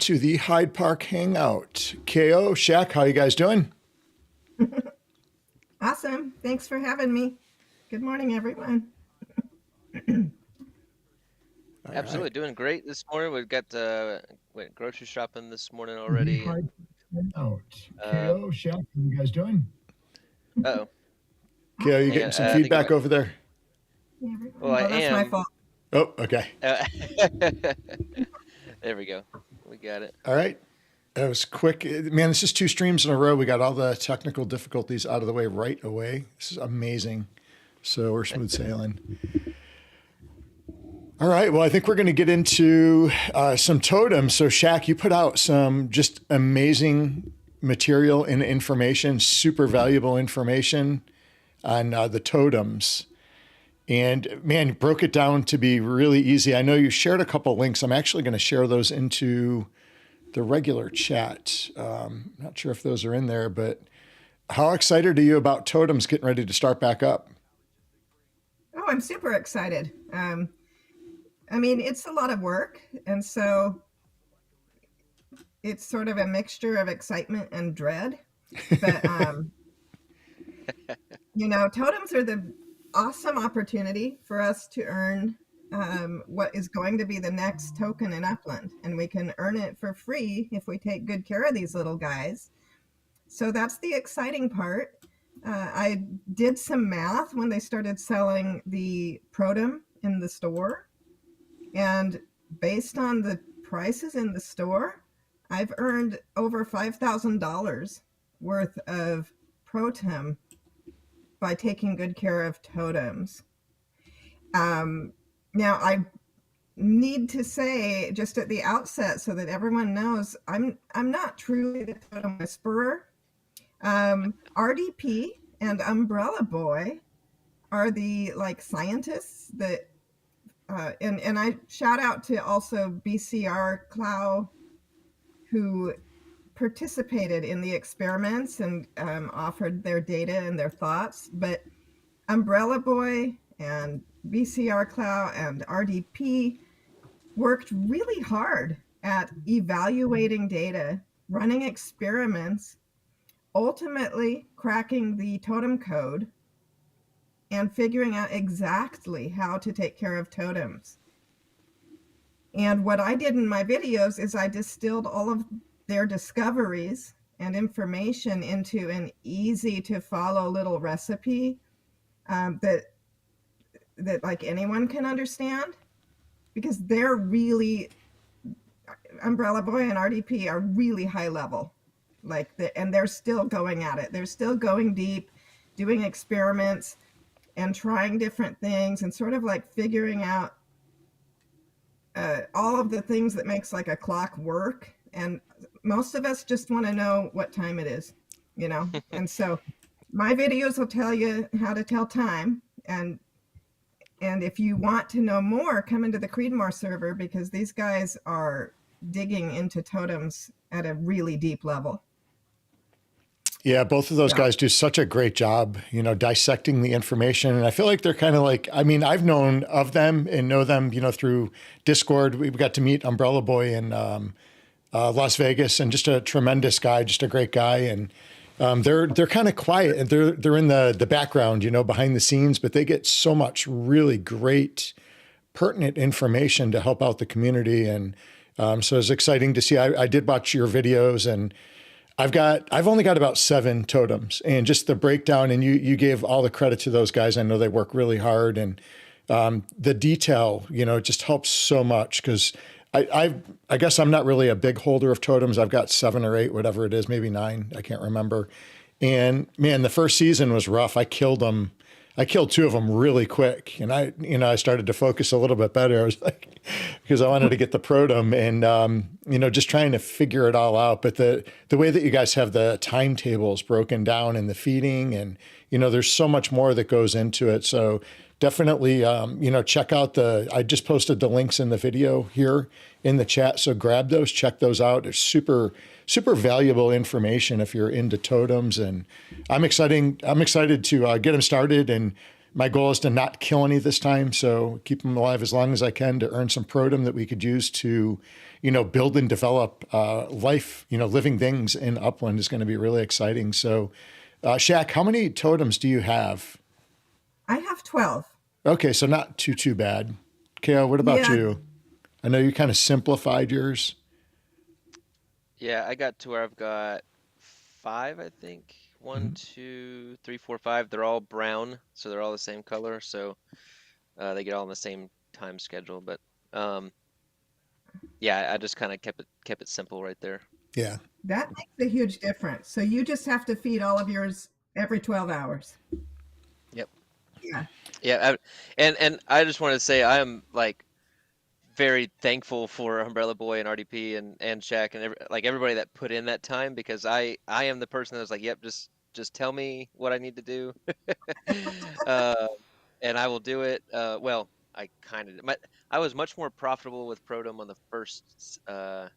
to the Hyde Park Hangout. KO, Shaq, how you guys doing? Awesome. Thanks for having me. Good morning, everyone. Absolutely, doing great this morning. We've got went grocery shopping this morning already. Hyde Hangout. KO, Shaq, how you guys doing? Uh-oh. KO, you getting some feedback over there? Well, I that's am. my fault. Oh, okay. There we go. We got it. All right. That was quick. Man, this is 2 streams in a row. We got all the technical difficulties out of the way right away. This is amazing. So we're smooth sailing. All right. Well, I think we're going to get into some totems. So Shaq, you put out some just amazing material and information, super valuable information on the totems. And man, you broke it down to be really easy. I know you shared a couple links. I'm actually going to share those into the regular chat. Not sure if those are in there, but how excited are you about totems getting ready to start back up? Oh, I'm super excited. I mean, it's a lot of work. And so it's sort of a mixture of excitement and dread. But, you know, totems are the awesome opportunity for us to earn what is going to be the next token in Upland. And we can earn it for free if we take good care of these little guys. So that's the exciting part. I did some math when they started selling the Totem in the store. And based on the prices in the store, I've earned over $5,000 worth of Totem by taking good care of totems. Now, I need to say just at the outset so that everyone knows, I'm not truly the totem whisperer. RDP and Umbrella Boy are the scientists that, and I shout out to also BCR Clow, who participated in the experiments and offered their data and their thoughts. But Umbrella Boy and BCR Clow and RDP worked really hard at evaluating data, running experiments, ultimately cracking the totem code and figuring out exactly how to take care of totems. And what I did in my videos is I distilled all of their discoveries and information into an easy to follow little recipe that like anyone can understand, because they're really, Umbrella Boy and RDP are really high level, and they're still going at it. They're still going deep, doing experiments and trying different things and sort of like figuring out all of the things that makes like a clock work. And most of us just want to know what time it is, you know? And so my videos will tell you how to tell time. And if you want to know more, come into the Creedmoor server, because these guys are digging into totems at a really deep level. Yeah, both of those guys do such a great job, you know, dissecting the information. And I feel like they're kind of like, I mean, I've known of them and know them, you know, through Discord. We got to meet Umbrella Boy in Las Vegas, and just a tremendous guy, just a great guy. And they're kind of quiet, and they're in the background, you know, behind the scenes, but they get so much really great, pertinent information to help out the community. And so it's exciting to see. I did watch your videos, and I've only got about 7 totems, and just the breakdown, and you gave all the credit to those guys. I know they work really hard, and the detail, you know, it just helps so much, because I guess I'm not really a big holder of totems. I've got 7 or 8, whatever it is, maybe 9. I can't remember. And man, the first season was rough. I killed 2 of them really quick, and I started to focus a little bit better. I was like, because I wanted to get the Totem, and you know, just trying to figure it all out. But the way that you guys have the timetables broken down and the feeding, and you know, there's so much more that goes into it. So definitely, you know, check out I just posted the links in the video here in the chat. So grab those, check those out. It's super valuable information if you're into totems. And I'm excited to get them started. And my goal is to not kill any this time. So keep them alive as long as I can to earn some protem that we could use to, build and develop life, living things in Upland is going to be really exciting. So, Shaq, how many totems do you have? I have 12. Okay, so not too bad. Kale, what about Yeah. you? I know you kind of simplified yours. Yeah, I got to where I've got 5, I think. 1, 2, 3, 4, 5. They're all brown, so they're all the same color. So they get all on the same time schedule. But yeah, I just kind of kept it simple right there. Yeah. That makes a huge difference. So you just have to feed all of yours every 12 hours. Yep. Yeah. Yeah, and I just wanted to say I am like very thankful for Umbrella Boy and RDP and Shaq and everybody that put in that time, because I am the person that was like, yep, just tell me what I need to do, and I will do it. Well, I kind of I was much more profitable with Protom on the first time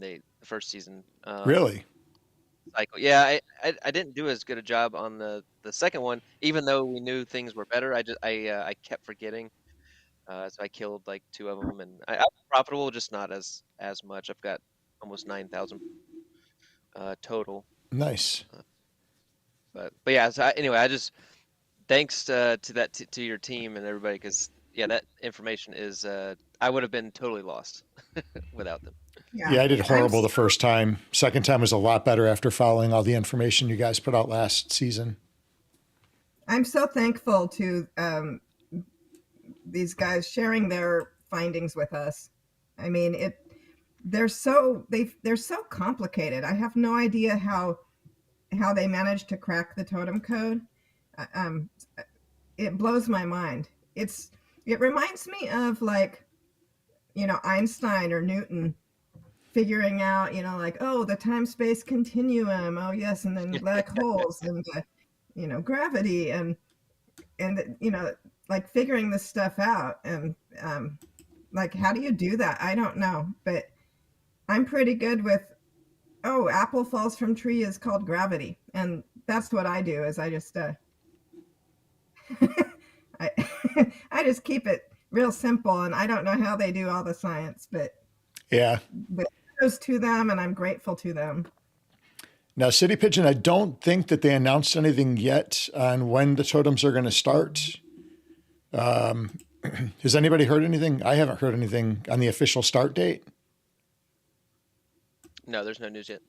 the first season. Really? Cycle. Yeah, I didn't do as good a job on the second one, even though we knew things were better. I kept forgetting. So I killed like 2 of them, and I was profitable, just not as much. I've got almost 9,000 total. Nice. But yeah. So anyway, I just thanks to your team and everybody, because yeah, that information is I would have been totally lost without them. Yeah, I did horrible the first time. Second time was a lot better after following all the information you guys put out last season. I'm so thankful to these guys sharing their findings with us. I mean, they're so complicated. I have no idea how they managed to crack the totem code. It blows my mind. It reminds me of like, Einstein or Newton figuring out, like, oh, the time-space continuum. Oh yes, and then black holes and gravity and like figuring this stuff out. And like, how do you do that? I don't know, but I'm pretty good with, oh, apple falls from tree is called gravity, and that's what I do. Is I just I just keep it real simple, and I don't know how they do all the science, but yeah, kudos to them, and I'm grateful to them. Now, City Pigeon, I don't think that they announced anything yet on when the totems are going to start. Has anybody heard anything? I haven't heard anything on the official start date. No, there's no news yet.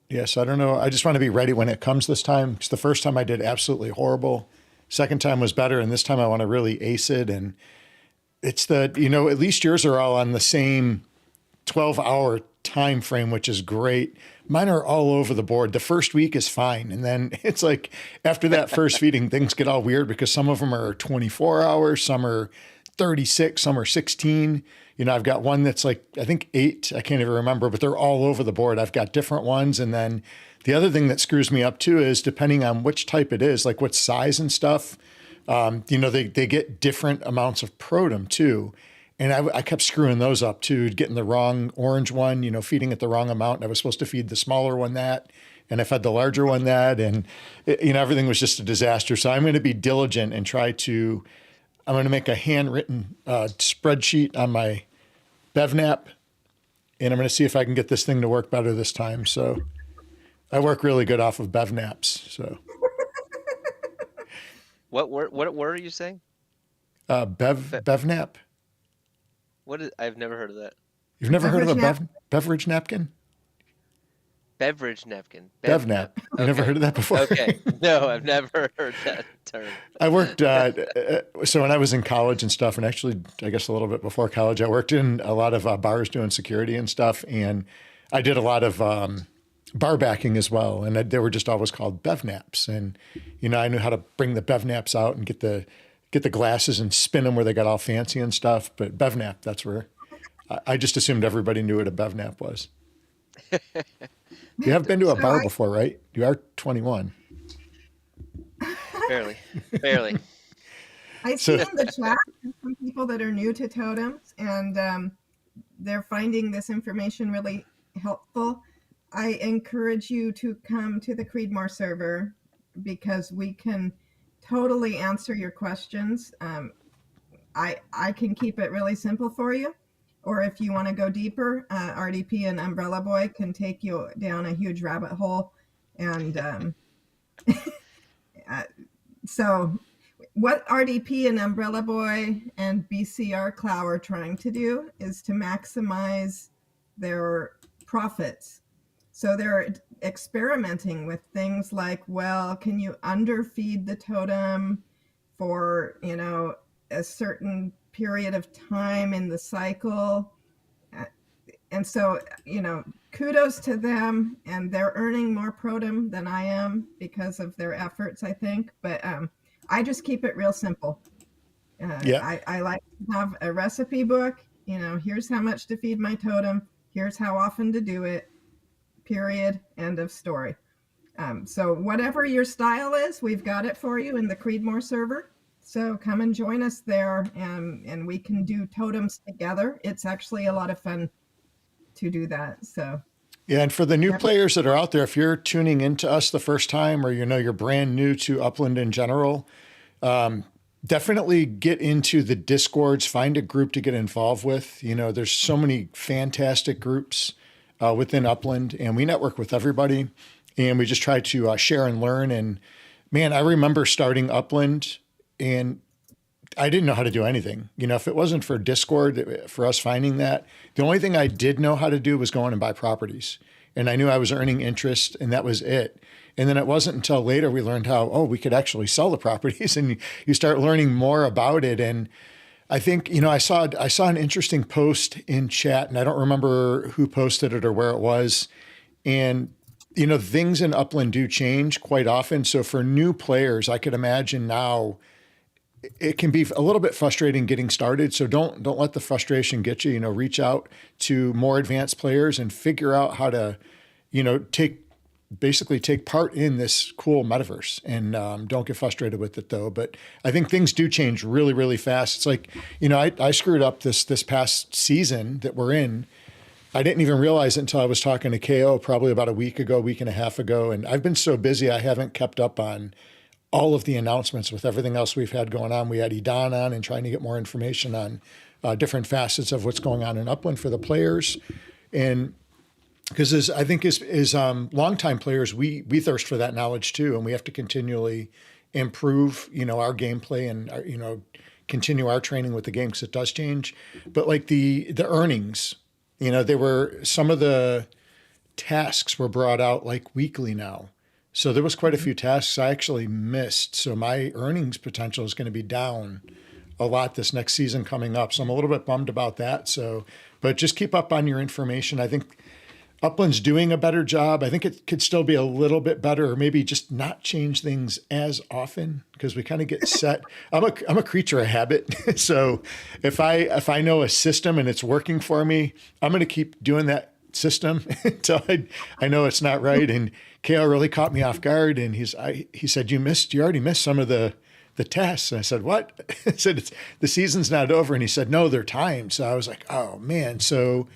Yes, I don't know. I just want to be ready when it comes this time, because the first time I did absolutely horrible. Second time was better, and this time I want to really ace it. And it's at least yours are all on the same 12-hour time frame, which is great. Mine are all over the board. The first week is fine, and then it's like after that first feeding, things get all weird, because some of them are 24 hours, some are 36, some are 16. I've got one that's like, I think 8, I can't even remember, but they're all over the board. I've got different ones. And then the other thing that screws me up too is depending on which type it is, like what size and stuff, they get different amounts of protem too. And I kept screwing those up too, getting the wrong orange one, feeding it the wrong amount. And I was supposed to feed the smaller one that, and I fed the larger one that, and everything was just a disaster. So I'm going to be diligent and I'm going to make a handwritten spreadsheet on my BevNap, and I'm going to see if I can get this thing to work better this time. So I work really good off of BevNaps. So What word are you saying? BevNap. What is? I've never heard of that. You've never heard of a beverage napkin? Beverage napkin. BevNap. You never heard of that before? Okay. No, I've never heard that term. I worked, so when I was in college and stuff, and actually, I guess a little bit before college, I worked in a lot of bars doing security and stuff. And I did a lot of bar backing as well. And they were just always called BevNaps. And, I knew how to bring the BevNaps out and get the glasses and spin them where they got all fancy and stuff. But BevNap, that's where I just assumed everybody knew what a BevNap was. You have been to a bar before, right? You are 21. Barely. I see in the chat some people that are new to totems, and they're finding this information really helpful. I encourage you to come to the Creedmoor server because we can totally answer your questions. I can keep it really simple for you. Or if you want to go deeper, RDP and Umbrella Boy can take you down a huge rabbit hole. And so what RDP and Umbrella Boy and BCR Clow are trying to do is to maximize their profits. So they're experimenting with things like, well, can you underfeed the totem for, a certain period of time in the cycle? And so, kudos to them, and they're earning more Protem than I am because of their efforts, I think. But I just keep it real simple. Yeah. I like to have a recipe book. Here's how much to feed my totem. Here's how often to do it. Period. End of story. So whatever your style is, we've got it for you in the Creedmoor server. So come and join us there, and we can do totems together. It's actually a lot of fun to do that. So Yeah, and for the new players that are out there, if you're tuning into us the first time, or you're brand new to Upland in general, definitely get into the Discords, find a group to get involved with. There's so many fantastic groups within Upland, and we network with everybody, and we just try to share and learn. And man, I remember starting Upland, and I didn't know how to do anything. If it wasn't for Discord, for us finding that, the only thing I did know how to do was go in and buy properties. And I knew I was earning interest, and that was it. And then it wasn't until later we learned how, we could actually sell the properties, and you start learning more about it. And I think, I saw an interesting post in chat, and I don't remember who posted it or where it was. And, things in Upland do change quite often. So for new players, I could imagine now it can be a little bit frustrating getting started. So don't let the frustration get you. Reach out to more advanced players and figure out how to, take part in this cool metaverse. And don't get frustrated with it though. But I think things do change really, really fast. It's like, I screwed up this past season that we're in. I didn't even realize it until I was talking to KO probably about a week and a half ago. And I've been so busy, I haven't kept up on all of the announcements with everything else we've had going on. We had Edan on and trying to get more information on different facets of what's going on in Upland for the players. And because I think as longtime players, we thirst for that knowledge too. And we have to continually improve, our gameplay and, continue our training with the game because it does change. But like the earnings, there were some of the tasks were brought out like weekly now. So there was quite a few tasks I actually missed. So my earnings potential is going to be down a lot this next season coming up. So I'm a little bit bummed about that. But just keep up on your information. I think Upland's doing a better job. I think it could still be a little bit better, or maybe just not change things as often because we kind of get set. I'm a creature of habit. So if I know a system and it's working for me, I'm going to keep doing that system until I know it's not right. And KO really caught me off guard, and he said, you already missed some of the tests. And I said, what? I said, the season's not over. And he said, no, they're timed. So I was like, oh man. So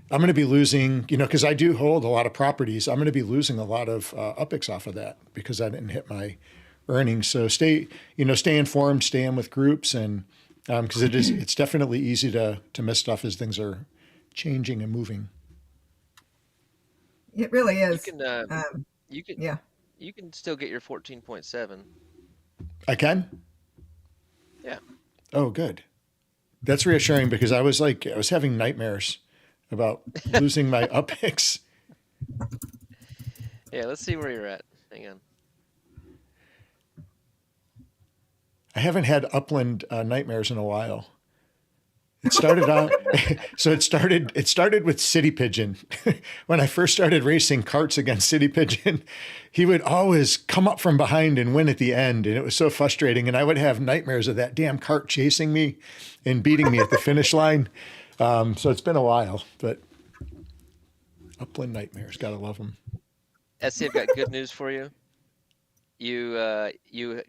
I'm going to be losing, because I do hold a lot of properties. I'm going to be losing a lot of UPIX off of that because I didn't hit my earnings. So stay informed, stay in with groups, and because it's definitely easy to miss stuff as things are changing and moving. It really is. You can still get your 14.7. I can? Yeah. Oh, good. That's reassuring because I was having nightmares about losing my UPIX. Yeah, let's see where you're at. Hang on. I haven't had Upland nightmares in a while. It started out, so it started with City Pigeon. When I first started racing carts against City Pigeon, he would always come up from behind and win at the end. And it was so frustrating. And I would have nightmares of that damn cart chasing me and beating me at the finish line. So it's been a while, but Upland nightmares, gotta love them. Essie, I've got good news for you. You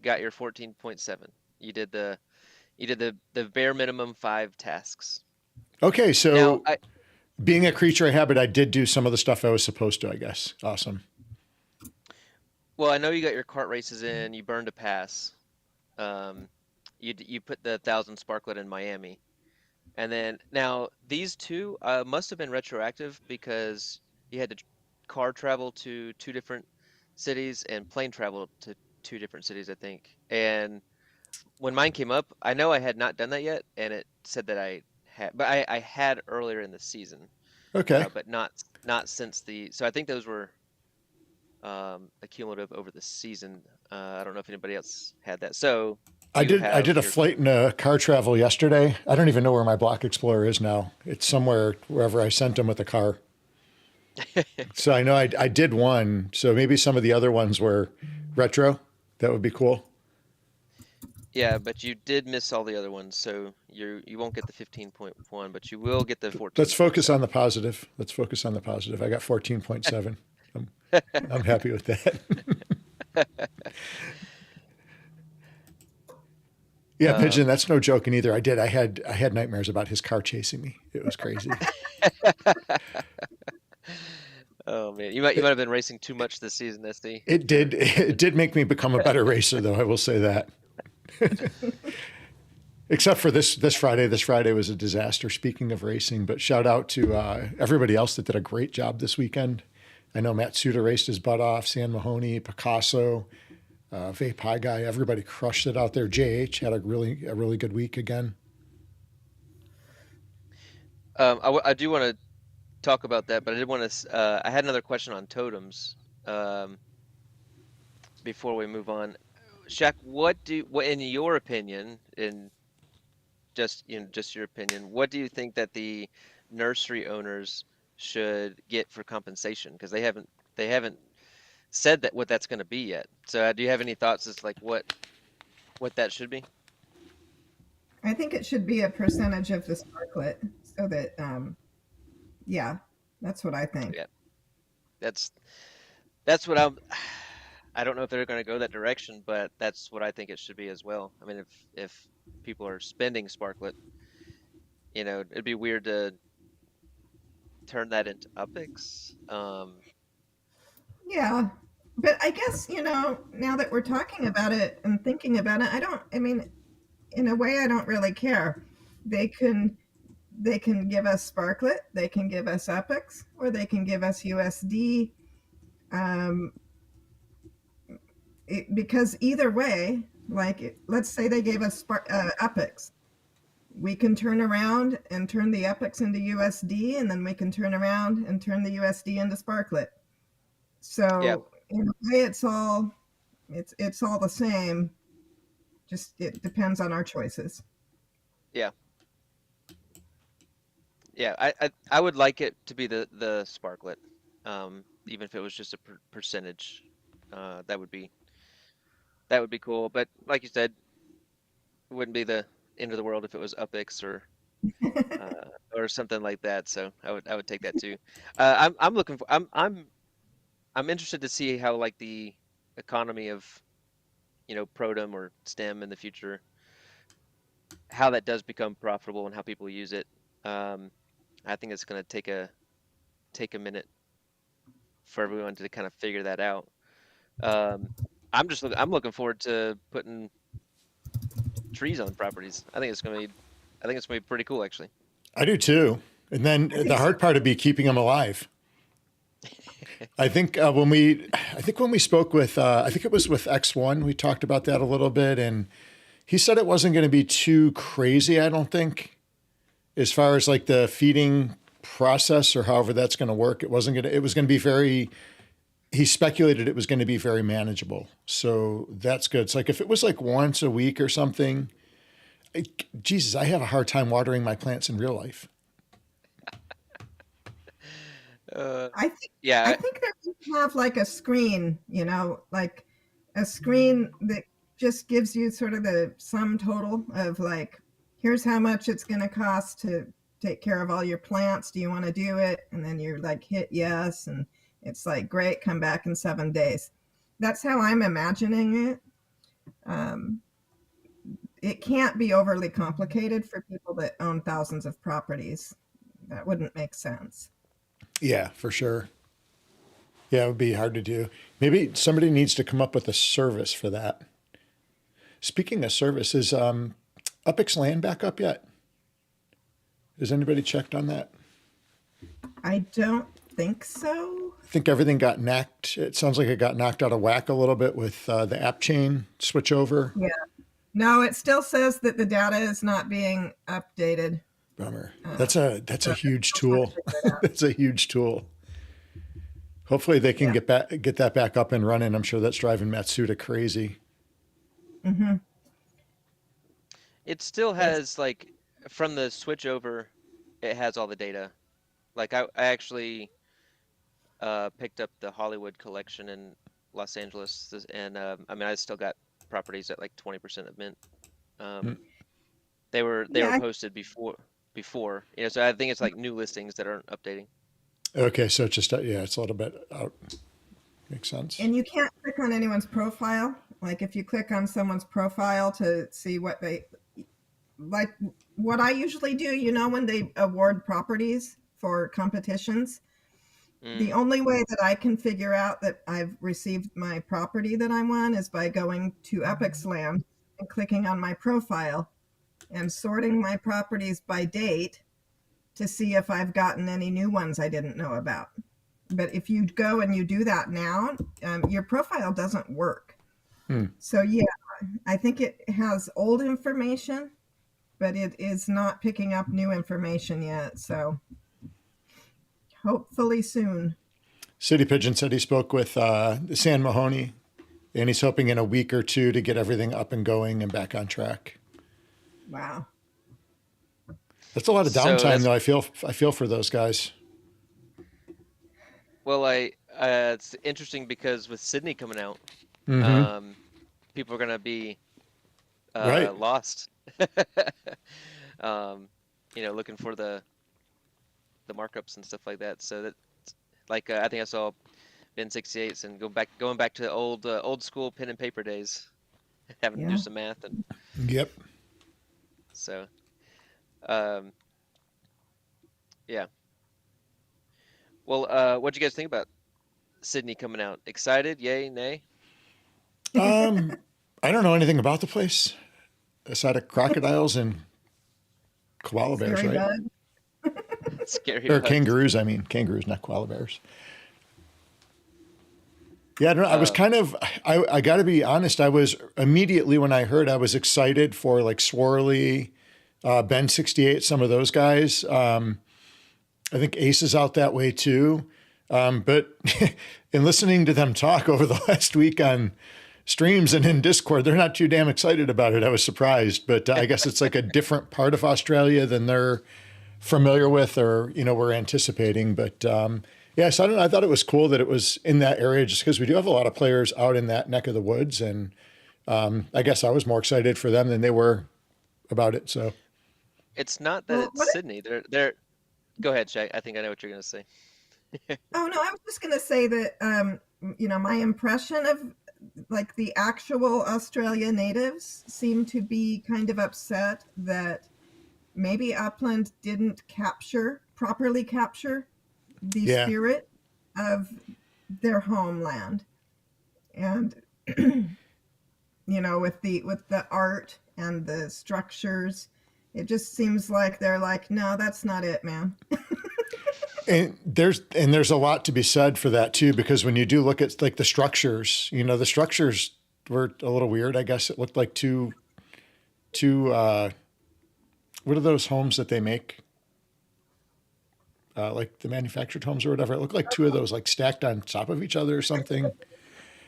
got your 14.7. You did the bare minimum 5 tasks. Okay, so Being a creature of habit, I did do some of the stuff I was supposed to, I guess. Awesome. Well, I know you got your kart races in. You burned a pass. Um, you put the 1,000 sparklet in Miami, and then now these two must have been retroactive because you had to car travel to two different cities and plane travel to two different cities, I think. And when mine came up, I know I had not done that yet, and it said that I had, but I had earlier in the season, Okay. but not since the. So I think those were accumulative over the season. I don't know if anybody else had that. So I you did have a your flight and a car travel yesterday. I don't even know where my Block Explorer is now. It's somewhere wherever I sent him with the car. So I know I did one. So maybe some of the other ones were retro. That would be cool. yeah, but you did miss all the other ones, so you won't get the 15.1, but you will get the Let's focus on 14.7. the positive. Let's focus on the positive. I got 14.7. I'm happy with that. Yeah, Pigeon, Um, that's no joking either. I had nightmares about his car chasing me. It was crazy. oh man, you might have been racing too much this season, SD. It did make me become a better racer though, I will say that. Except for this Friday. This Friday was a disaster, speaking of racing, but shout out to everybody else that did a great job this weekend. I know Matt Suda raced his butt off, San Mahoney, Picasso, Vape High Guy, everybody crushed it out there. JH had a really good week again. I do want to talk about that, but I did want to. I had another question on totems. Um, before we move on, Shaq, what in your opinion, in just your opinion, what do you think that the nursery owners should get for compensation? Because they haven't said that what that's going to be yet. So do you have any thoughts as like what that should be? I think it should be a percentage of the sparklet so that, yeah, that's what I think. Yeah, that's that's what I'm. I don't know if they're going to go that direction, but that's what I think it should be as well. I mean, if people are spending Sparklet, it'd be weird to turn that into Upix. Yeah. But I guess, now that we're talking about it and thinking about it, I mean, in a way, I don't really care. They can they can give us Sparklet, they can give us Upix, or they can give us USD. Um, because either way, like let's say they gave us Upix, we can turn around and turn the Upix into USD, and then we can turn around and turn the USD into Sparklet. Yeah, So in a way, it's all the same. Just it depends on our choices. yeah, yeah. I would like it to be the Sparklet, even if it was just a percentage. That would be cool. But like you said, it wouldn't be the end of the world if it was Upix or something like that. So I would take that too. I'm looking for I'm interested to see how like the economy of Protum or STEM in the future, how that does become profitable and how people use it. Um, I think it's going to take a minute for everyone to kind of figure that out. Um, I'm looking forward to putting trees on properties. I think it's gonna be pretty cool actually. I do too. And then I the think so. hard part would be keeping them alive. I think when we spoke with, I think it was with X1, we talked about that a little bit, and he said it wasn't going to be too crazy. I don't think, as far as like the feeding process or however that's going to work. It wasn't going to. It was going to be very. He speculated it was going to be very manageable. So that's good. It's like if it was like once a week or something. Jesus, I have a hard time watering my plants in real life. Uh, I think I yeah, think that we have like a screen, like a screen that just gives you sort of the sum total of like, here's how much it's going to cost to take care of all your plants. Do you want to do it? And then you're like, hit yes, and it's like, great, come back in 7 days. That's how I'm imagining it. Um, it can't be overly complicated for people that own thousands of properties. That wouldn't make sense. Yeah, for sure. Yeah, it would be hard to do. Maybe somebody needs to come up with a service for that. Speaking of service, is Upix Land back up yet? Has anybody checked on that? I don't think so. I think everything got knocked. It sounds like it got knocked out of whack a little bit with the app chain switch over. Yeah. No, it still says that the data is not being updated. Bummer. That's a huge tool. That's a huge tool. Hopefully they can get that back up and running. I'm sure that's driving Matsuda crazy. Mm-hmm. It still has like from the switch over, it has all the data. Like I actually picked up the Hollywood collection in Los Angeles, and I mean I still got properties at like 20% of mint. They were posted before, you know, so I think it's like new listings that aren't updating. Okay, so it's just it's a little bit out. Makes sense. And you can't click on anyone's profile. Like if you click on someone's profile to see what they like, what I usually do, you know, when they award properties for competitions, the only way that I can figure out that I've received my property that I won is by going to Upix Land and clicking on my profile and sorting my properties by date to see if I've gotten any new ones I didn't know about. But if you go and you do that now, your profile doesn't work. So yeah, I think it has old information, but it is not picking up new information yet. So hopefully soon. City Pigeon said he spoke with San Mahoney, and he's hoping in a week or two to get everything up and going and back on track. Wow. That's a lot of downtime, though. I feel for those guys. Well, it's interesting because with Sydney coming out, people are gonna be lost. You know, looking for the markups and stuff like that. So that, like, I think I saw Ben 68s and going back to the old school pen and paper days, having to do some math and. Yep. So, yeah. Well, what'd you guys think about Sydney coming out? Excited? Yay? Nay? I don't know anything about the place aside of crocodiles and koala bears, Scary right? Scary. Or kangaroos, I mean. Kangaroos, not koala bears. Yeah, I don't know. I was kind of, I got to be honest, I was immediately when I heard, I was excited for like Swirly, Ben 68, some of those guys. I think Ace is out that way too. But in listening to them talk over the last week on streams and in Discord, they're not too damn excited about it. I was surprised, but I guess it's like a different part of Australia than they're familiar with or, you know, we're anticipating. But yeah, so I don't know. I thought it was cool that it was in that area just because we do have a lot of players out in that neck of the woods. And I guess I was more excited for them than they were about it. So it's not that it's Sydney. They're. Go ahead, Shay. I think I know what you're going to say. Oh, no, I was just going to say that, you know, my impression of like the actual Australia natives seem to be kind of upset that maybe Upland didn't properly capture the spirit of their homeland. And, you know, with the art and the structures, it just seems like they're like, no, that's not it, man. And there's a lot to be said for that too, because when you do look at like the structures, you know, the structures were a little weird. I guess it looked like two what are those homes that they make? Like the manufactured homes or whatever. It looked like two of those like stacked on top of each other or something.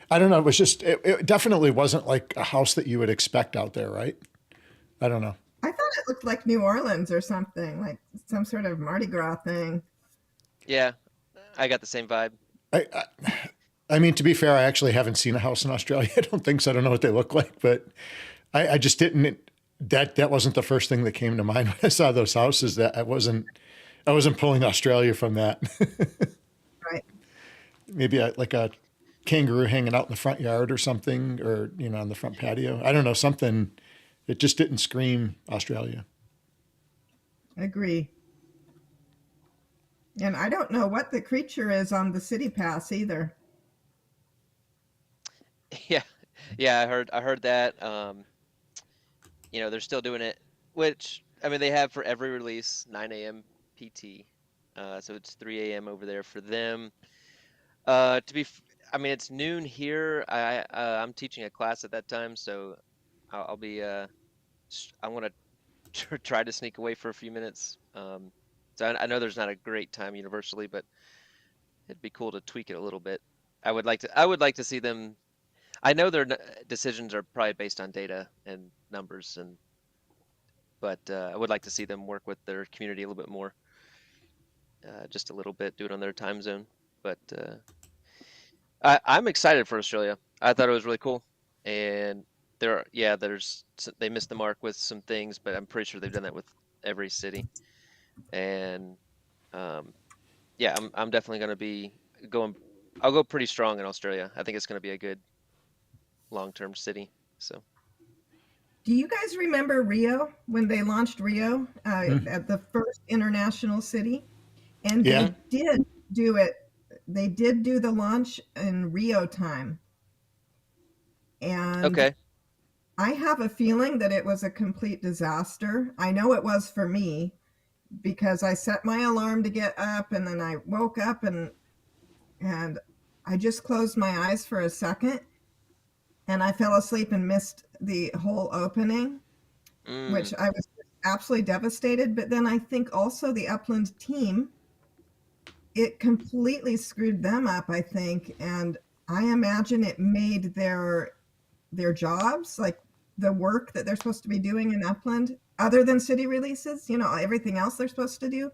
I don't know. It was just, it definitely wasn't like a house that you would expect out there, right? I don't know. I thought it looked like New Orleans or something, like some sort of Mardi Gras thing. Yeah, I got the same vibe. I mean, to be fair, I actually haven't seen a house in Australia. I don't think so. I don't know what they look like, but I just didn't. That wasn't the first thing that came to mind when I saw those houses. That I wasn't pulling Australia from that. Right. Maybe like a kangaroo hanging out in the front yard or something, or you know, on the front patio. I don't know, something. It just didn't scream Australia. Agree. And I don't know what the creature is on the city pass either. Yeah, yeah, I heard that. They're still doing it, which I mean they have for every release 9 a.m. PT. So it's 3 a.m. over there for them. To be, I mean it's noon here. I'm teaching a class at that time, so I'll be I'm gonna try to sneak away for a few minutes. So I know there's not a great time universally, but it'd be cool to tweak it a little bit. I would like to see them. I know their decisions are probably based on data and numbers, but I would like to see them work with their community a little bit more, just a little bit, do it on their time zone. But I'm excited for Australia. I thought it was really cool, and they missed the mark with some things, but I'm pretty sure they've done that with every city. And yeah, I'm definitely going to be going. I'll go pretty strong in Australia. I think it's going to be a good long-term city. So Do you guys remember Rio when they launched Rio Mm. at the first international city? And Yeah. mhm. they did do it. They did do the launch in Rio time. And Okay. I have a feeling that it was a complete disaster. I know it was for me because I set my alarm to get up and then I woke up and I just closed my eyes for a second and I fell asleep and missed the whole opening, which Mm, I was absolutely devastated. But then I think also the Upland team, it completely screwed them up, I think. And I imagine it made their jobs, like the work that they're supposed to be doing in Upland, other than city releases, everything else they're supposed to do.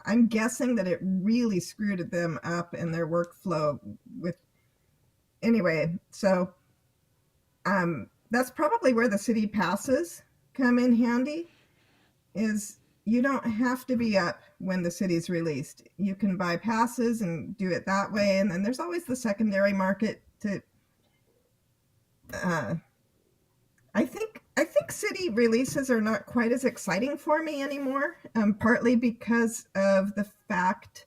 I'm guessing that it really screwed them up in their workflow with anyway. So that's probably where the city passes come in handy is you don't have to be up when the city's released. You can buy passes and do it that way. And then there's always the secondary market to uh, I think city releases are not quite as exciting for me anymore, partly because of the fact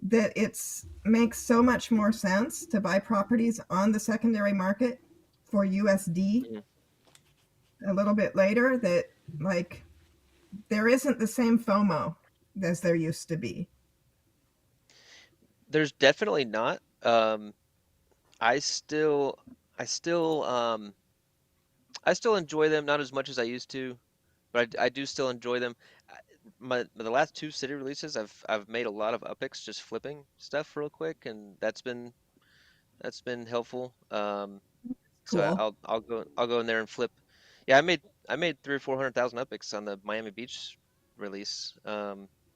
that it's makes so much more sense to buy properties on the secondary market for USD mm. a little bit later. That like there isn't the same FOMO as there used to be. There's definitely not. I still, I still, I still enjoy them, not as much as I used to, but I do still enjoy them. The last two city releases, I've made a lot of upics just flipping stuff real quick, and that's been helpful. So Cool. I'll go in there and flip. Yeah, I made 300,000 or 400,000 upics on the Miami Beach release.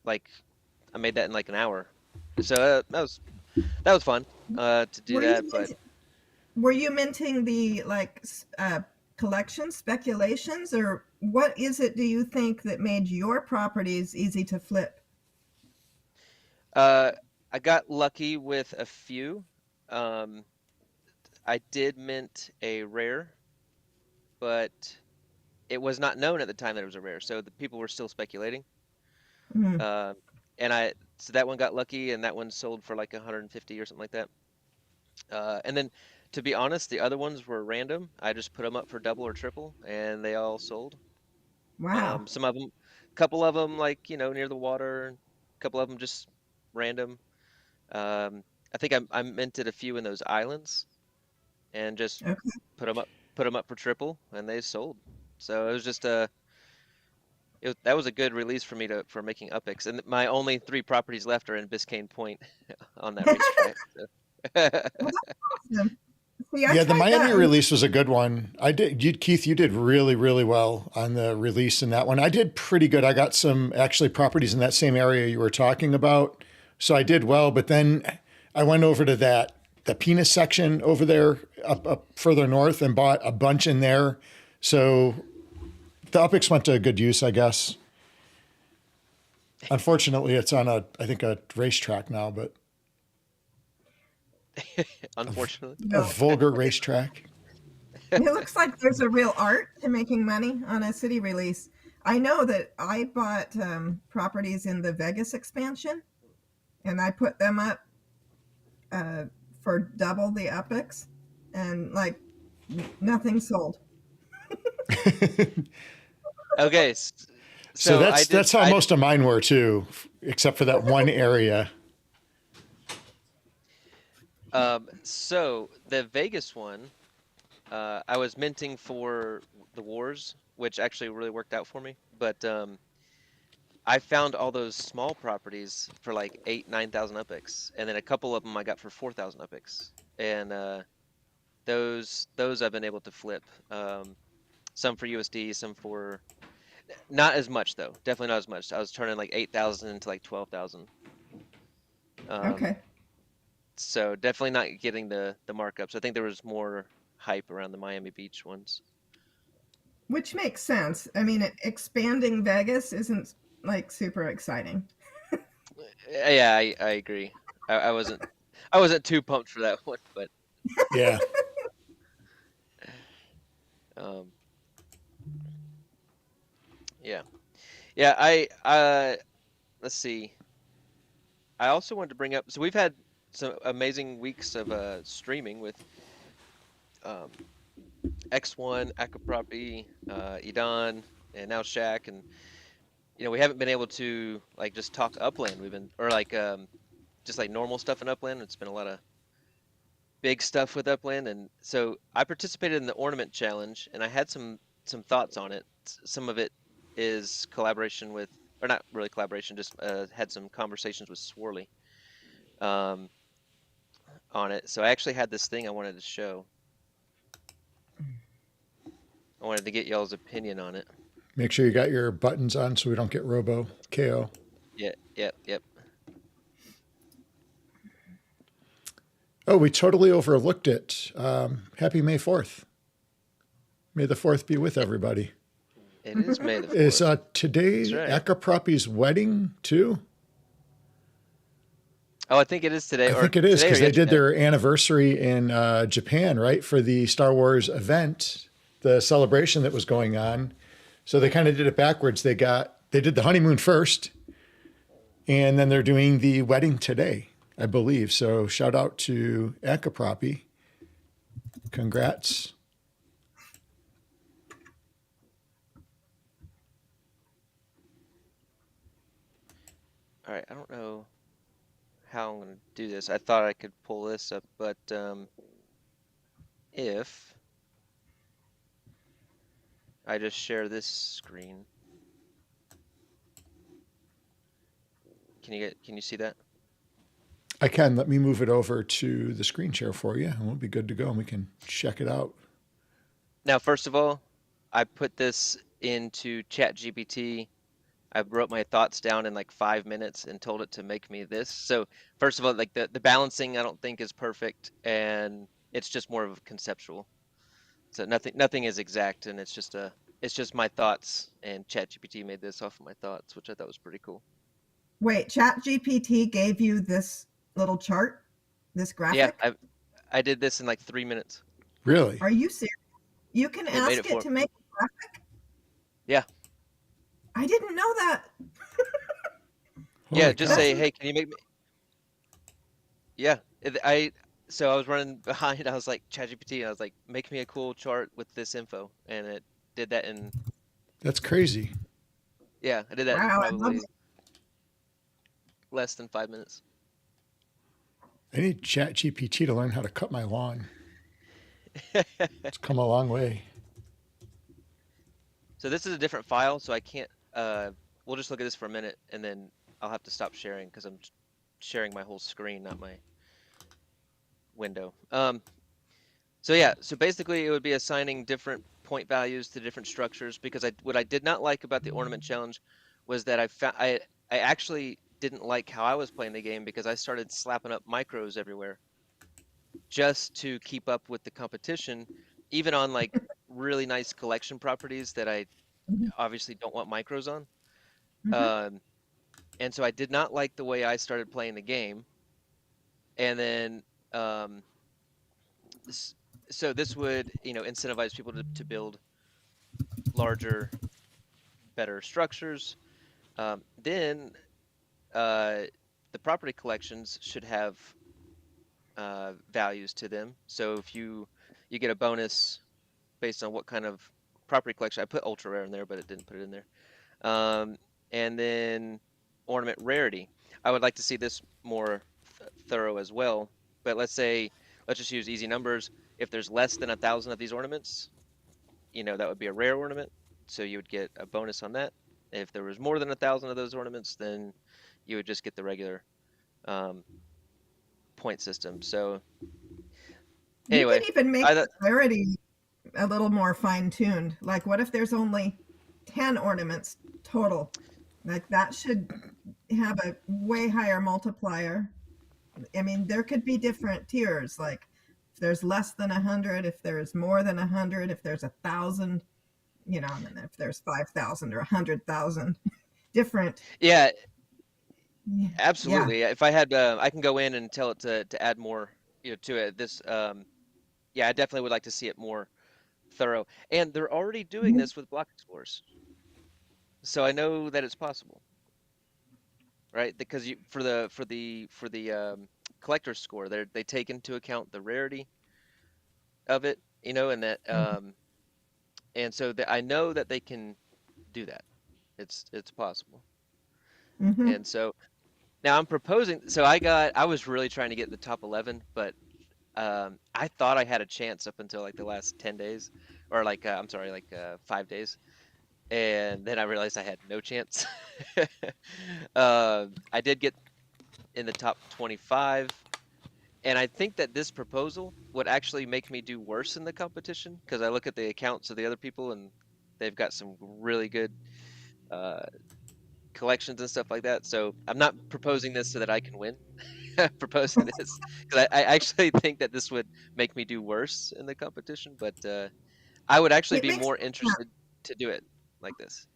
Like I made that in like an hour. So that was fun to do Were you that, but were you minting the collection speculations, or what is it? Do you think that made your properties easy to flip? uh, I got lucky with a few. Um, I did mint a rare, but it was not known at the time that it was a rare, so the people were still speculating. Mm, Uh, and so that one got lucky, and that one sold for like 150 or something like that. And then, to be honest, the other ones were random. I just put them up for double or triple, and they all sold. wow. Some of them, a couple of them, like near the water, a couple of them just random. I think I minted a few in those islands, and just Okay. put them up for triple, and they sold. So it was just a that was a good release for me for making upics. And my only three properties left are in Biscayne Point on that racetrack. So. Well, that's awesome. See, I Yeah, the tried Miami that one. release was a good one. Keith, you did really, really well on the release in that one. I did pretty good. I got some actually properties in that same area you were talking about. So I did well, but then I went over to the penis section over there up further north and bought a bunch in there. So the upics went to good use, I guess. Unfortunately, it's on I think a racetrack now, but Unfortunately. a No, vulgar racetrack. it looks like there's a real art to making money on a city release. I know that I bought properties in the Vegas expansion, and I put them up for double the epics, and like nothing sold. Okay, So so that's how most of mine were too, except for that one area. So the Vegas one, I was minting for the wars, which actually really worked out for me. But I found all those small properties for like 8,000-9,000 epics, and then a couple of them I got for 4,000 epics, and those I've been able to flip. Some for USD, some for not as much though. Definitely not as much. I was turning like 8,000 into like 12,000. Okay. So definitely not getting the markups. I think there was more hype around the Miami Beach ones. Which makes sense. I mean, expanding Vegas isn't like super exciting. Yeah, I agree. I wasn't too pumped for that one, but Yeah. um, yeah, yeah. Let's see. I also wanted to bring up. So we've had some amazing weeks of streaming with um, X1, Akapropi, Idan, and now Shaq, and we haven't been able to like just talk Upland. We've been or like just like normal stuff in Upland. It's been a lot of big stuff with Upland, and so I participated in the ornament challenge, and I had some thoughts on it. Some of it is collaboration with, or not really collaboration, just had some conversations with Swirly um, on it. So I actually had this thing I wanted to show. I wanted to get y'all's opinion on it. Make sure you got your buttons on so we don't get robo KO. Yeah, yep. Oh, we totally overlooked it. Happy May 4th. May the 4th be with everybody. It is May the 4th. Is today That's right. Akapropi's wedding too? Oh, I think it is today. I think it is because they did their anniversary in Japan, right, for the Star Wars event, the celebration that was going on. So they kind of did it backwards. They did the honeymoon first, and then they're doing the wedding today, I believe. So shout out to Akapropi. Congrats. All right, I don't know how I'm going to do this. I thought I could pull this up, but if I just share this screen, can you see that? I can. Let me move it over to the screen share for you, and we'll be good to go, and we can check it out. Now, first of all, I put this into ChatGPT. I wrote my thoughts down in like 5 minutes and told it to make me this. So first of all, like the balancing, I don't think is perfect, and it's just more of conceptual. So nothing is exact, and it's just my thoughts. And ChatGPT made this off of my thoughts, which I thought was pretty cool. Wait, ChatGPT gave you this little chart, this graphic? Yeah, I did this in like 3 minutes. Really? Are you serious? You can It ask made it it to make a graphic? Yeah. I didn't know that. Yeah, just cow. say, hey, can you make me? Yeah, so I was running behind. I was like ChatGPT, and I was like, make me a cool chart with this info, and it did that in. That's crazy. Yeah, I did that in Wow, I love probably it. less than 5 minutes. I need ChatGPT to learn how to cut my lawn. It's come a long way. So this is a different file, so I can't. We'll just look at this for a minute, and then I'll have to stop sharing because I'm sharing my whole screen, not my window. So yeah, so basically it would be assigning different point values to different structures, because what I did not like about the ornament challenge was that I actually didn't like how I was playing the game, because I started slapping up micros everywhere just to keep up with the competition, even on like really nice collection properties that I obviously don't want micros on. Mhm. And so I did not like the way I started playing the game. And then so this would incentivize people to build larger, better structures. Then the property collections should have values to them. So if you get a bonus based on what kind of property collection. I put ultra rare in there, but it didn't put it in there. And then ornament rarity. I would like to see this more thorough as well. But let's just use easy numbers. If there's less than 1,000 of these ornaments, that would be a rare ornament. So you would get a bonus on that. If there was more than 1,000 of those ornaments, then you would just get the regular point system. So anyway, you can even make the rarity a little more fine-tuned. Like, what if there's only 10 ornaments total? Like, that should have a way higher multiplier. I mean, there could be different tiers, like if there's less than 100, if there's more than 100, if there's 1,000, and then if there's 5,000 or 100,000, different. Yeah, absolutely. Yeah. If I had, I can go in and tell it to add more, to it. This, yeah, I definitely would like to see it more thorough. And they're already doing this with block explorers, so I know that it's possible, right? Because for the collector's score, they take into account the rarity of it, and that and so I know that they can do that. It's possible. And so now I'm proposing. So I was really trying to get the top 11, but I thought I had a chance up until like the last 10 days, or I'm sorry, 5 days. And then I realized I had no chance. I did get in the top 25. And I think that this proposal would actually make me do worse in the competition, because I look at the accounts of the other people and they've got some really good collections and stuff like that. So I'm not proposing this so that I can win. I'm proposing this because I actually think that this would make me do worse in the competition. But I would actually be more interested to do it like this.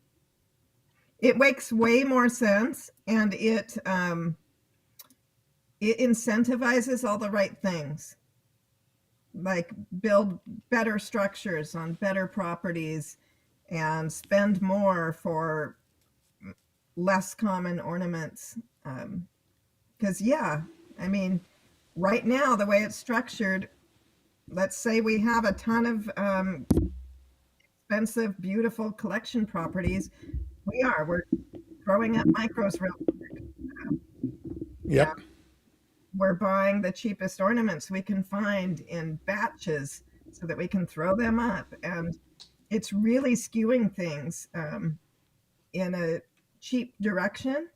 It makes way more sense, and it incentivizes all the right things, like build better structures on better properties and spend more for less common ornaments. Because I mean, right now, the way it's structured, let's say we have a ton of expensive, beautiful collection properties. We're throwing up micros real quick. Yep. We're buying the cheapest ornaments we can find in batches so that we can throw them up. And it's really skewing things in a cheap direction.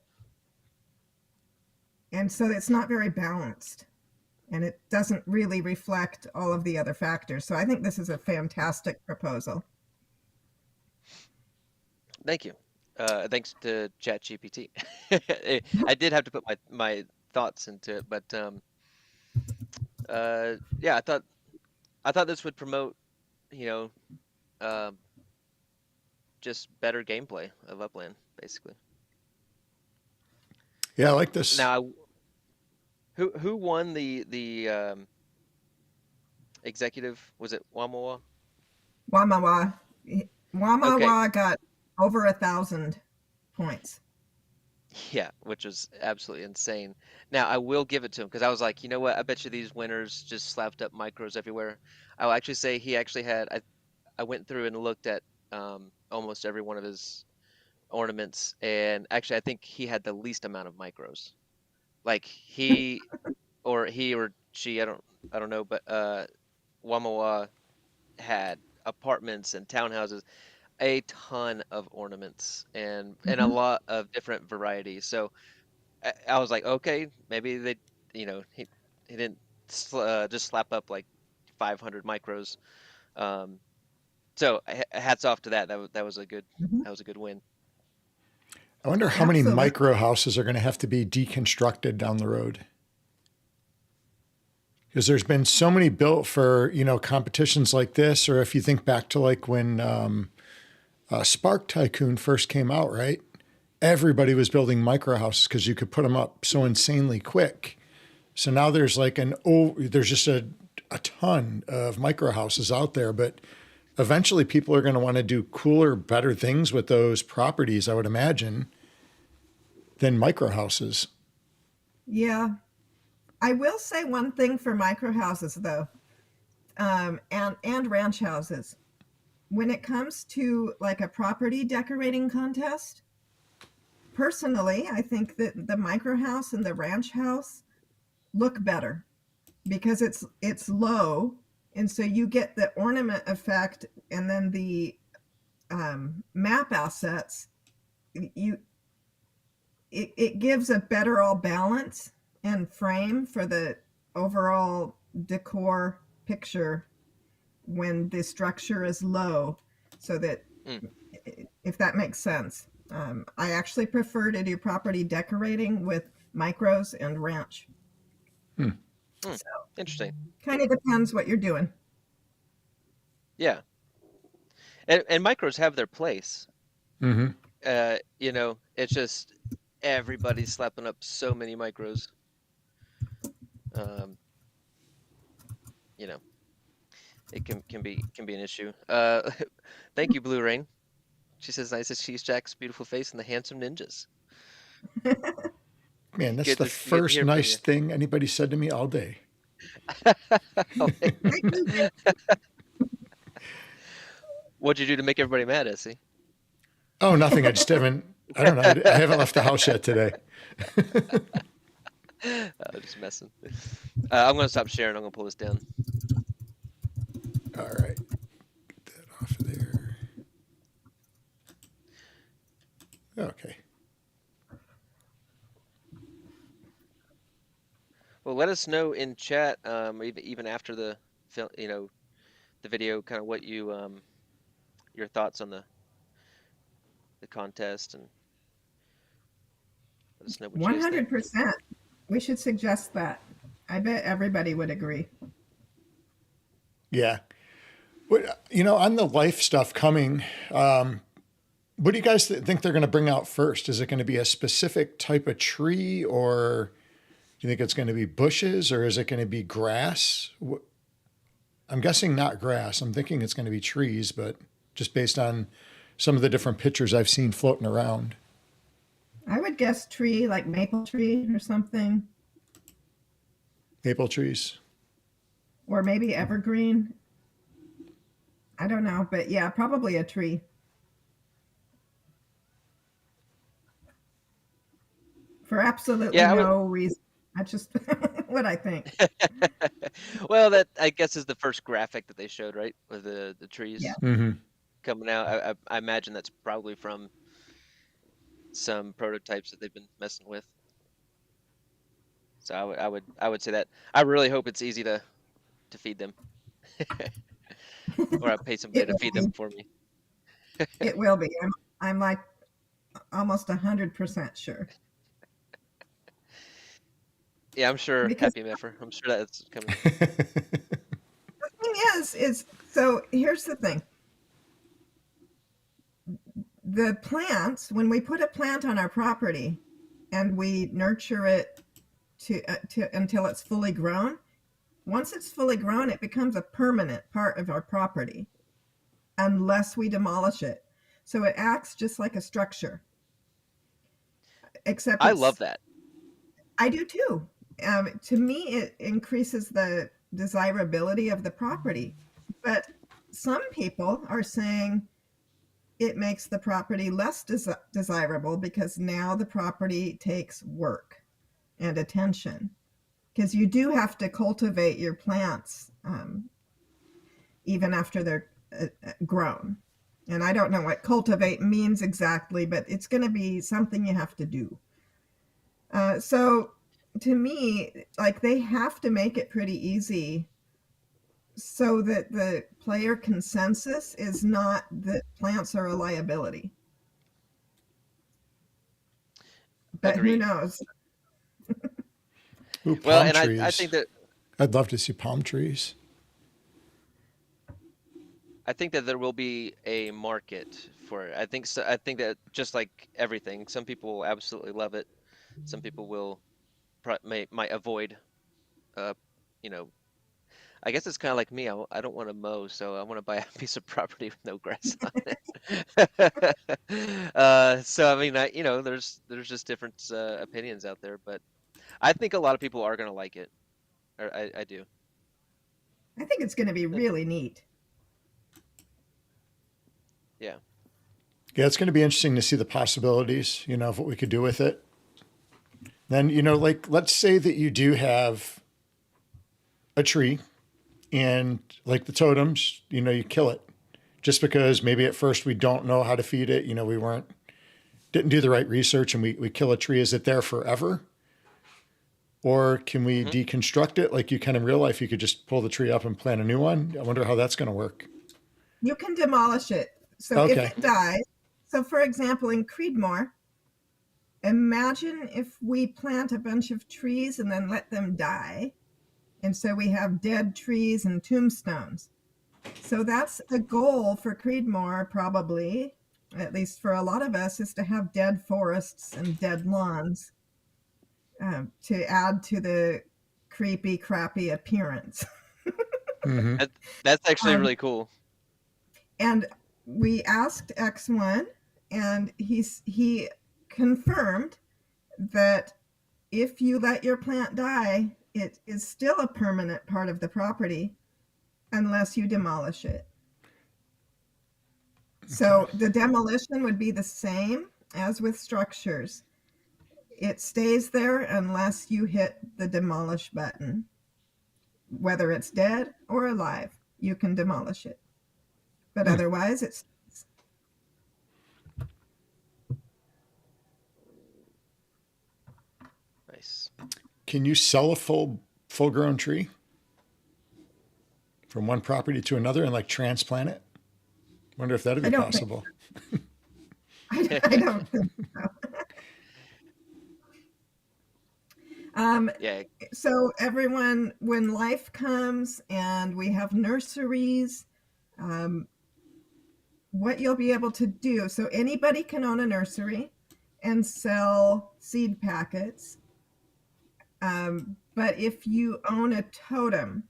And so it's not very balanced. And it doesn't really reflect all of the other factors. So I think this is a fantastic proposal. Thank you. Thanks to ChatGPT. I did have to put my thoughts into it, but yeah, I thought this would promote, just better gameplay of Upland, basically. Yeah, I like this. Now, who won the executive? Was it Wamawa? Wamawa Okay. got over 1,000 points. Yeah, which was absolutely insane. Now, I will give it to him because I was like, you know what? I bet you these winners just slapped up micros everywhere. I'll actually say he actually had. I went through and looked at almost every one of his ornaments, and actually, I think he had the least amount of micros. Like he or she, I don't know, but Wamawa had apartments and townhouses, a ton of ornaments and a lot of different varieties. So I was like, okay, maybe they, he didn't just slap up like 500 micros. So hats off to that. That was a good win. I wonder how many micro houses are going to have to be deconstructed down the road. Because there's been so many built for, competitions like this, or if you think back to like when Spark Tycoon first came out, right? Everybody was building micro houses because you could put them up so insanely quick. So now there's like there's just a ton of micro houses out there, but eventually people are going to want to do cooler, better things with those properties, I would imagine, than micro houses. Yeah. I will say one thing for micro houses though, and ranch houses. When it comes to like a property decorating contest, personally, I think that the micro house and the ranch house look better because it's low, and so you get the ornament effect, and then the map assets. You it gives a better all balance and frame for the overall decor picture when the structure is low, so that Mm. if that makes sense. I actually prefer to do property decorating with micros and ranch. Mm. So Interesting. kind of depends what you're doing. Yeah. And micros have their place. Mm-hmm. You know, it's just everybody's slapping up so many micros. You know, it can be an issue. Thank you, Blue Rain. She says, "Nice to see Jack's beautiful face and the handsome ninjas." Man, that's Good the to first hear from nice you. thing anybody said to me all day. What'd you do to make everybody mad, Essie? Oh, nothing. I just haven't. I don't know. I haven't left the house yet today. Just messing. I'm gonna stop sharing. I'm gonna pull this down. All right, get that off of there. Okay. Well, let us know in chat, even after the film, the video, kind of what you your thoughts on the contest, and let us know what you guys think. 100%. We should suggest that. I bet everybody would agree. Yeah. What, on the life stuff coming, what do you guys think they're going to bring out first? Is it going to be a specific type of tree, or do you think it's going to be bushes, or is it going to be grass? I'm guessing not grass. I'm thinking it's going to be trees, but just based on some of the different pictures I've seen floating around. I would guess tree, like maple tree or something, Maple trees. or maybe evergreen. I don't know, but yeah, probably a tree. For absolutely Yeah, no reason. That's just what I think. well, that I guess is the first graphic that they showed, right? With the Yeah. trees Mm-hmm. coming out. I imagine that's probably from some prototypes that they've been messing with. So I would say that. I really hope it's easy to feed them, or I pay somebody It to will feed be. them for me. It will be. I'm like almost 100% sure. Yeah, I'm sure. Because Happy Meffer. I'm sure that's coming. the thing is so here's the thing. The plants, when we put a plant on our property and we nurture it to until it's fully grown, once it's fully grown, it becomes a permanent part of our property unless we demolish it. So it acts just like a structure, except I love it's, that. I do too. To me, it increases the desirability of the property. But some people are saying it makes the property less desirable because now the property takes work and attention. Because you do have to cultivate your plants even after they're grown. And I don't know what cultivate means exactly, but it's going to be something you have to do. So to me, like they have to make it pretty easy so that the player consensus is not that plants are a liability. But who Agreed. knows? Ooh, Well, palm and I trees. think that I'd love to see palm trees. there will be a market for it. I think so. I think that just like everything, some people will absolutely love it. Some people will might avoid. Uh, you know, I guess it's kind of like me. I don't want to mow, so I want to buy a piece of property with no grass on it. So I mean, there's just different opinions out there, but I think a lot of people are gonna like it, or I do. I think it's going to be really neat. Yeah. Yeah, it's going to be interesting to see the possibilities, you know, of what we could do with it. Then, you know, like let's say that you do have a tree and like the totems, you know, you kill it just because maybe at first we don't know how to feed it. You know, didn't do the right research and we kill a tree. Is it there forever? Or can we deconstruct it? Like you can in real life, you could just pull the tree up and plant a new one. I wonder how that's going to work. You can demolish it. So Okay. if it dies, so for example, in Creedmoor, imagine if we plant a bunch of trees and then let them die. And so we have dead trees and tombstones. So that's a goal for Creedmoor, probably, at least for a lot of us, is to have dead forests and dead lawns to add to the creepy, crappy appearance. Mm-hmm. That's actually really cool. And we asked X1, and he confirmed that if you let your plant die, it is still a permanent part of the property unless you demolish it. So the demolition would be the same as with structures. It stays there unless you hit the demolish button. Whether it's dead or alive, you can demolish it. But otherwise, it's Nice. Can you sell a full grown tree from one property to another and like transplant it? Wonder if that'd be possible. I don't think so. Yeah. So everyone, when life comes and we have nurseries, what you'll be able to do, so anybody can own a nursery and sell seed packets. But if you own a totem,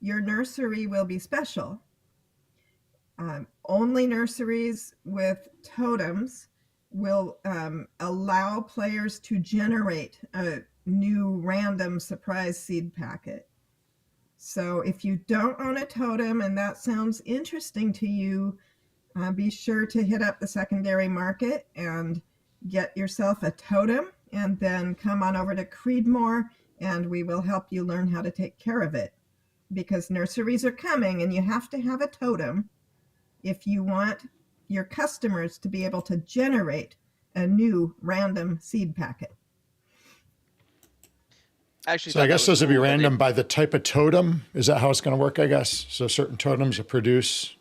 your nursery will be special. Only nurseries with totems will allow players to generate a new random surprise seed packet. So if you don't own a totem and that sounds interesting to you, be sure to hit up the secondary market and get yourself a totem, and then come on over to Creedmoor and we will help you learn how to take care of it, because nurseries are coming and you have to have a totem if you want your customers to be able to generate a new random seed packet. Actually, So I guess those would be cool random by the type of totem. Is that how it's going to work? I guess so. Certain totems will produce.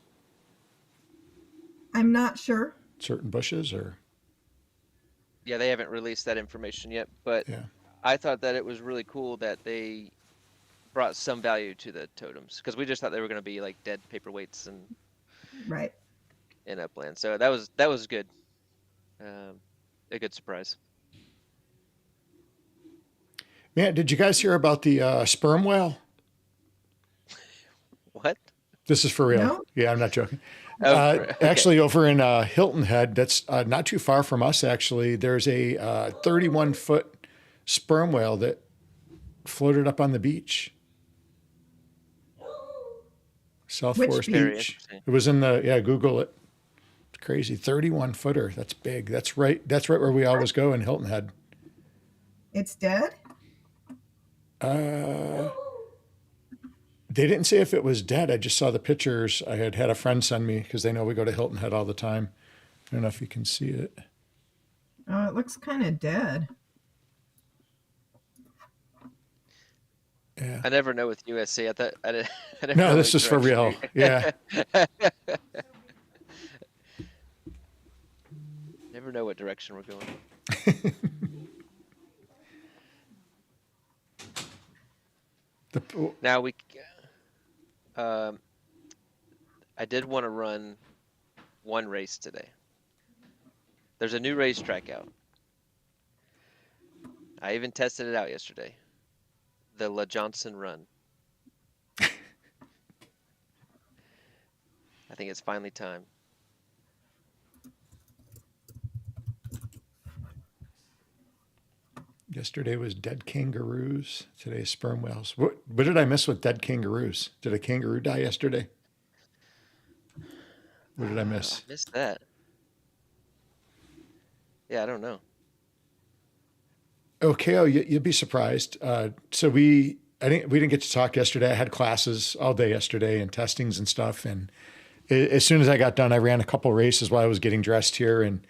I'm not sure. Certain bushes, or Yeah, they haven't released that information yet, but yeah. I thought that it was really cool that they brought some value to the totems, because we just thought they were going to be like dead paperweights and Right. in Upland. So that was good. A good surprise. Man, did you guys hear about the sperm whale? What? This is for real. No? Yeah, I'm not joking. Oh, okay. Actually, over in Hilton Head, that's not too far from us, actually, there's a 31-foot sperm whale that floated up on the beach. South Which Forest beach? Beach. It was in Google it. It's crazy. 31-footer. That's big. That's right where we always go in Hilton Head. It's dead? They didn't say if it was dead. I just saw the pictures. I had a friend send me because they know we go to Hilton Head all the time. I don't know if you can see it. Oh, it looks kind of dead. Yeah. I never know with USC. I thought I didn't No, know this which is for real. direction Yeah. Never know what direction we're going. Now I did want to run one race today. There's a new racetrack out. I even tested it out yesterday. The La Johnson Run. I think it's finally time. Yesterday was dead kangaroos. Today is sperm whales. What did I miss with dead kangaroos? Did a kangaroo die yesterday? What did I miss? I missed that. Yeah, I don't know. Okay, oh, you'd be surprised. So we didn't get to talk yesterday. I had classes all day yesterday and testings and stuff. And as soon as I got done, I ran a couple races while I was getting dressed here and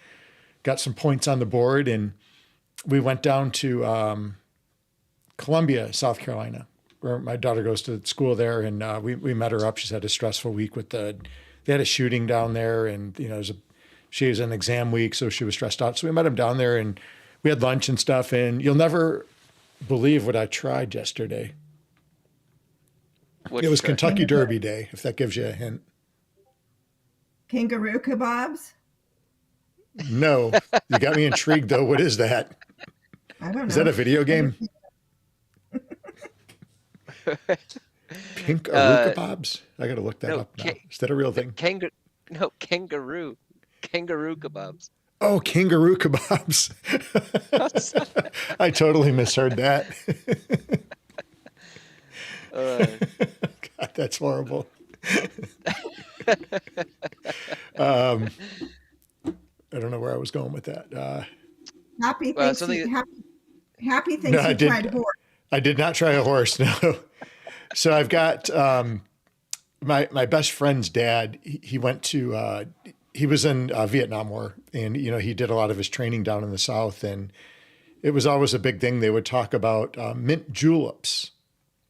got some points on the board. And we went down to Columbia, South Carolina, where my daughter goes to school there. And we met her up. She's had a stressful week they had a shooting down there, and she was in exam week, so she was stressed out. So we met him down there, and we had lunch and stuff. And you'll never believe what I tried yesterday. It was Kentucky Derby Day, if that gives you a hint. Kangaroo kebabs? No, you got me intrigued though. What is that? I don't know. Is that a video game? Pink kebabs? I got to look that up now. Is that a real thing? Kangaroo kebabs. Oh, kangaroo kebabs. I totally misheard that. God, that's horrible. I don't know where I was going with that. Happy thinks you tried horse. I did not try a horse, no. So I've got my best friend's dad. He went to he was in Vietnam War, and he did a lot of his training down in the South, and it was always a big thing. They would talk about mint juleps,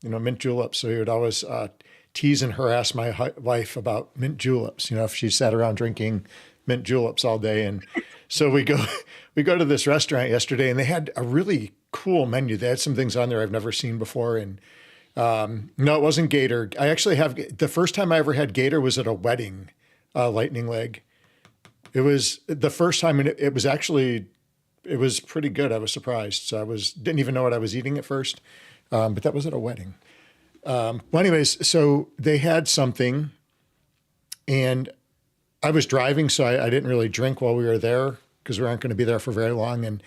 mint juleps. So he would always tease and harass my wife about mint juleps. If she sat around drinking mint juleps all day. And so we go to this restaurant yesterday, and they had a really cool menu. They had some things on there I've never seen before. And no, it wasn't gator. I actually the first time I ever had gator was at a wedding, lightning leg. It was the first time, and it was pretty good. I was surprised. So didn't even know what I was eating at first. But that was at a wedding. Well, anyways, so they had something, and I was driving, so I didn't really drink while we were there because we aren't going to be there for very long. And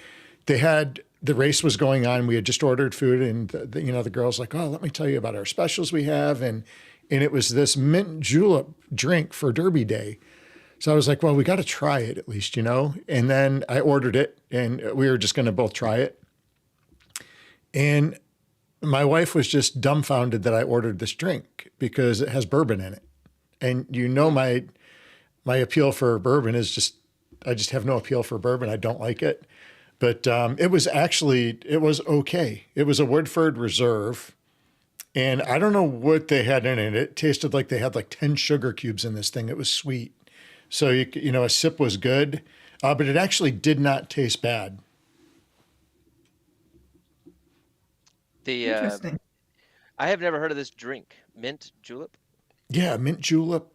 the race was going on. We had just ordered food, and the girl's like, "Oh, let me tell you about our specials we have." And it was this mint julep drink for Derby Day. So I was like, well, we got to try it at least, And then I ordered it, and we were just going to both try it. And my wife was just dumbfounded that I ordered this drink because it has bourbon in it. And my appeal for bourbon is I just have no appeal for bourbon. I don't like it. But it was okay. It was a Woodford Reserve. And I don't know what they had in it. It tasted like they had like 10 sugar cubes in this thing. It was sweet. So, a sip was good, but it actually did not taste bad. Interesting. I have never heard of this drink, mint julep. Yeah, mint julep.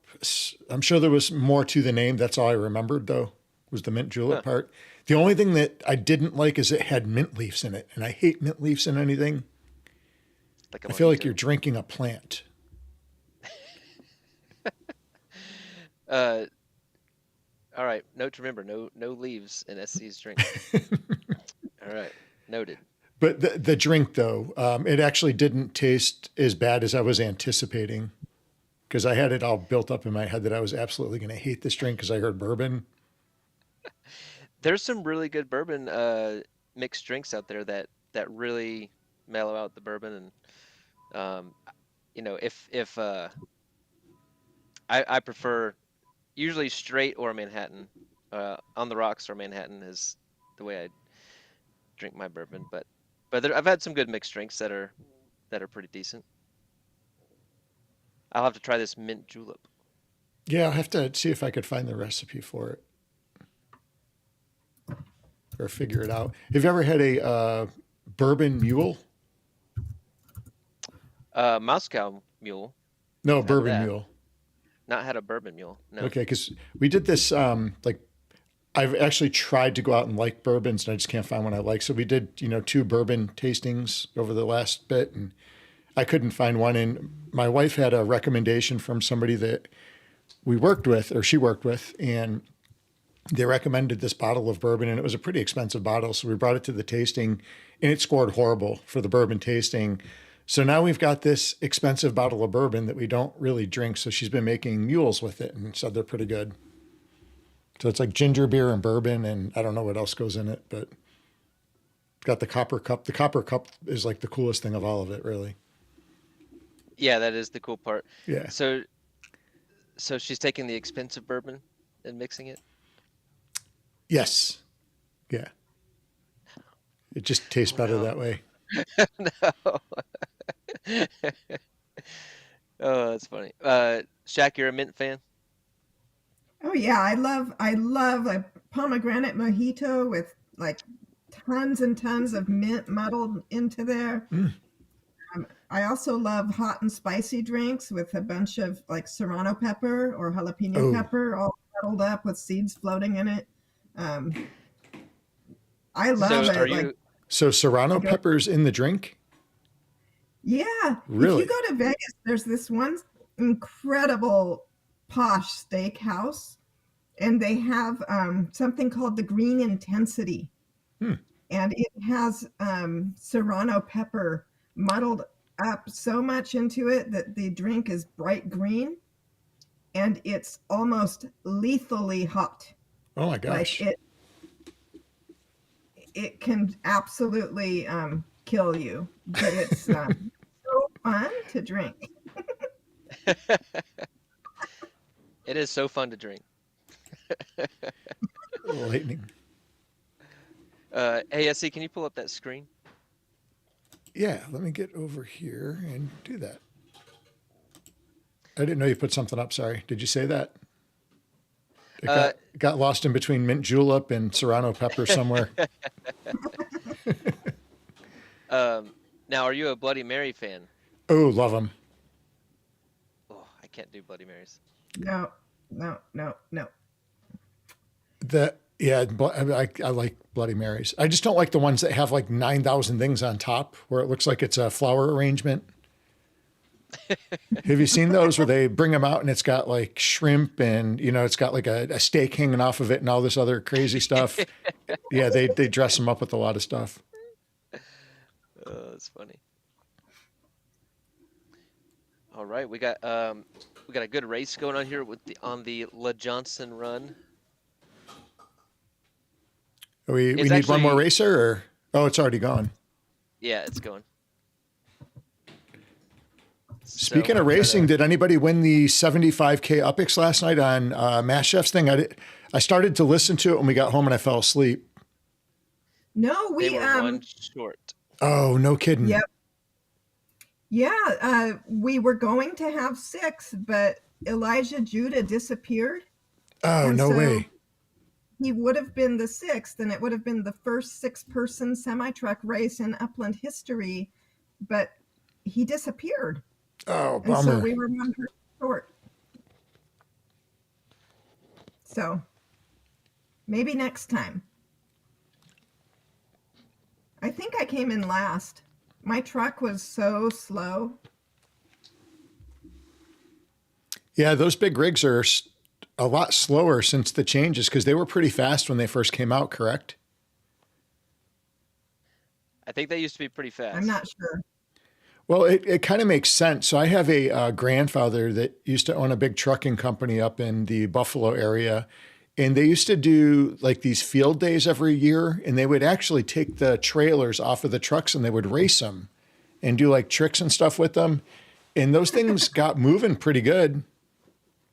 I'm sure there was more to the name. That's all I remembered, though, was the mint julep part. The only thing that I didn't like is it had mint leaves in it, and I hate mint leaves in anything. I feel like you're drinking a plant. All right, note to remember: no leaves in SC's drink. All right, noted. But the drink, though, it actually didn't taste as bad as I was anticipating, because I had it all built up in my head that I was absolutely going to hate this drink because I heard bourbon. There's some really good bourbon mixed drinks out there that really mellow out the bourbon, and if I prefer usually straight or Manhattan. On the rocks or Manhattan is the way I drink my bourbon, but I've had some good mixed drinks that are pretty decent. I'll have to try this mint julep. Yeah, I'll have to see if I could find the recipe for it or figure it out. Have you ever had a bourbon mule? Moscow mule. No, bourbon mule. Not had a bourbon mule. No. Okay, because we did this, I've actually tried to go out and like bourbons, and I just can't find one I like. So we did, 2 bourbon tastings over the last bit, and I couldn't find one. And my wife had a recommendation from somebody that we worked with, or she worked with, and they recommended this bottle of bourbon, and it was a pretty expensive bottle. So we brought it to the tasting, and it scored horrible for the bourbon tasting. So now we've got this expensive bottle of bourbon that we don't really drink. So she's been making mules with it and said they're pretty good. So it's like ginger beer and bourbon, and I don't know what else goes in it, but it's got the copper cup. The copper cup is like the coolest thing of all of it, really. Yeah, that is the cool part. Yeah. So she's taking the expensive bourbon and mixing it? Yes. Yeah. It just tastes better that way. No. Oh, that's funny. Shaq, you're a mint fan? Oh yeah, I love a pomegranate mojito with like tons and tons of mint muddled into there. I also love hot and spicy drinks with a bunch of like serrano pepper or jalapeno pepper all muddled up with seeds floating in it. I love it. So serrano peppers in the drink? Yeah. Really? If you go to Vegas, there's this one incredible posh steakhouse, and they have something called the Green Intensity. And it has serrano pepper muddled up so much into it that the drink is bright green, and it's almost lethally hot. Oh my gosh. Like it can absolutely kill you, but it's so fun to drink. It is so fun to drink. Lightning. Hey, SC, can you pull up that screen? Yeah, let me get over here and do that. I didn't know you put something up. Sorry. Did you say that? It got lost in between mint julep and serrano pepper somewhere. Now, are you a Bloody Mary fan? Oh, love them. Oh, I can't do Bloody Marys. No. I like Bloody Marys. I just don't like the ones that have like 9,000 things on top where it looks like it's a flower arrangement. Have you seen those where they bring them out and it's got like shrimp and, it's got like a steak hanging off of it and all this other crazy stuff? Yeah, they dress them up with a lot of stuff. Oh, that's funny. All right, we got a good race going on here on the La Johnson run. We need one more racer, or it's already gone. Yeah, it's going. Speaking of racing, did anybody win the 75K Upix last night on Mass Chef's thing? I started to listen to it when we got home and I fell asleep. No, they were one short. Oh, no kidding. Yep. Yeah, we were going to have 6, but Elijah Judah disappeared. Oh, no way. He would have been the 6th, and it would have been the first 6-person semi-truck race in Upland history, but he disappeared. Oh, bummer. And so we were 1 person short. So maybe next time. I think I came in last. My truck was so slow. Yeah, those big rigs are a lot slower since the changes because they were pretty fast when they first came out, correct? I think they used to be pretty fast. I'm not sure. Well, it kind of makes sense. So I have a grandfather that used to own a big trucking company up in the Buffalo area. And they used to do like these field days every year. And they would actually take the trailers off of the trucks and they would race them and do like tricks and stuff with them. And those things got moving pretty good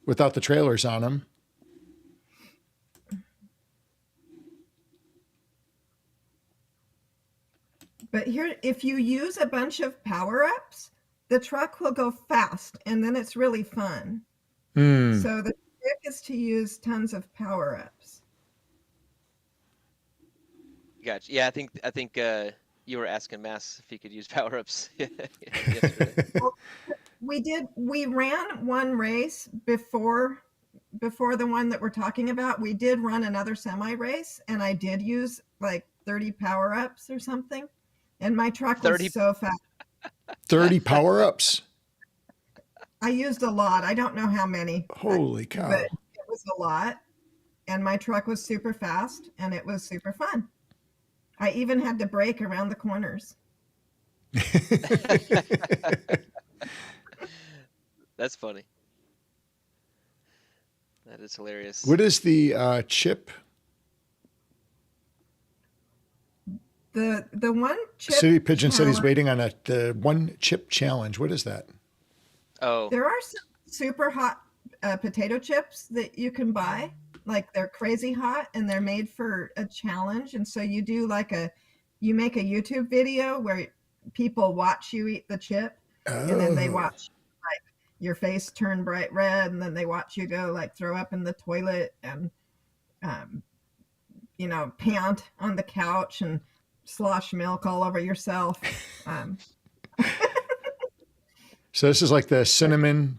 without the trailers on them. But here, if you use a bunch of power-ups, the truck will go fast, and then it's really fun. So the trick is to use tons of power-ups. Gotcha. Yeah, I think you were asking Mass if he could use power-ups yesterday. Well, we ran one race before the one that we're talking about. We did run another semi-race, and I did use like 30 power-ups or something. And my truck was so fast. 30 power-ups? I used a lot. I don't know how many. Holy cow. But it was a lot. And my truck was super fast, and it was super fun. I even had to brake around the corners. That's funny. That is hilarious. What is the chip? The one chip City Pigeon said he's challenge, waiting on the one chip challenge. What is that? Oh, there are some super hot potato chips that you can buy. Like they're crazy hot and they're made for a challenge. And so you do you make a YouTube video where people watch you eat the chip, and then they Oh, watch like your face turn bright red, and then they watch you go like throw up in the toilet and um, pant on the couch and slosh milk all over yourself. Um, so this is like the cinnamon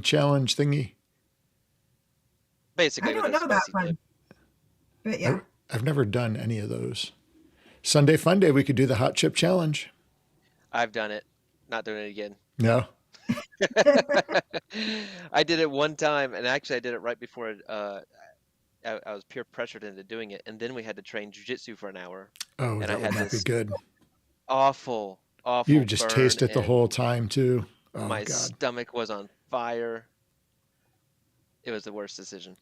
challenge thingy. basically I with don't a know that spicy one, dip. but yeah. I've never done any of those. Sunday Fun Day, we could do the hot chip challenge. I've done it. Not doing it again. No. I did it one time, and actually I did it right before I was peer pressured into doing it, and then we had to train jujitsu for an hour, Oh, and I that would had not be this good. awful, You awful would just burn, taste it the and whole time too. Oh my God. stomach was on fire. It was the worst decision.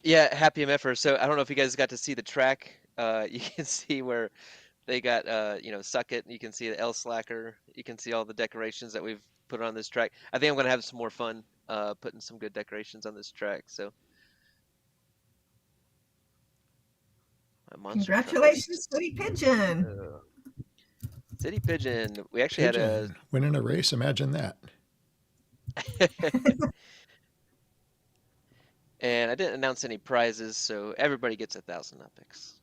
Yeah, happy MFR. So I don't know if you guys got to see the track. You can see where they got, Suck It. You can see the L Slacker. You can see all the decorations that we've put on this track. I think I'm going to have some more fun putting some good decorations on this track. So my monster Congratulations, trucks. City Pigeon. City Pigeon. We actually had Pigeon winning a race. Imagine that. and I didn't announce any prizes, so everybody gets 1,000 epics.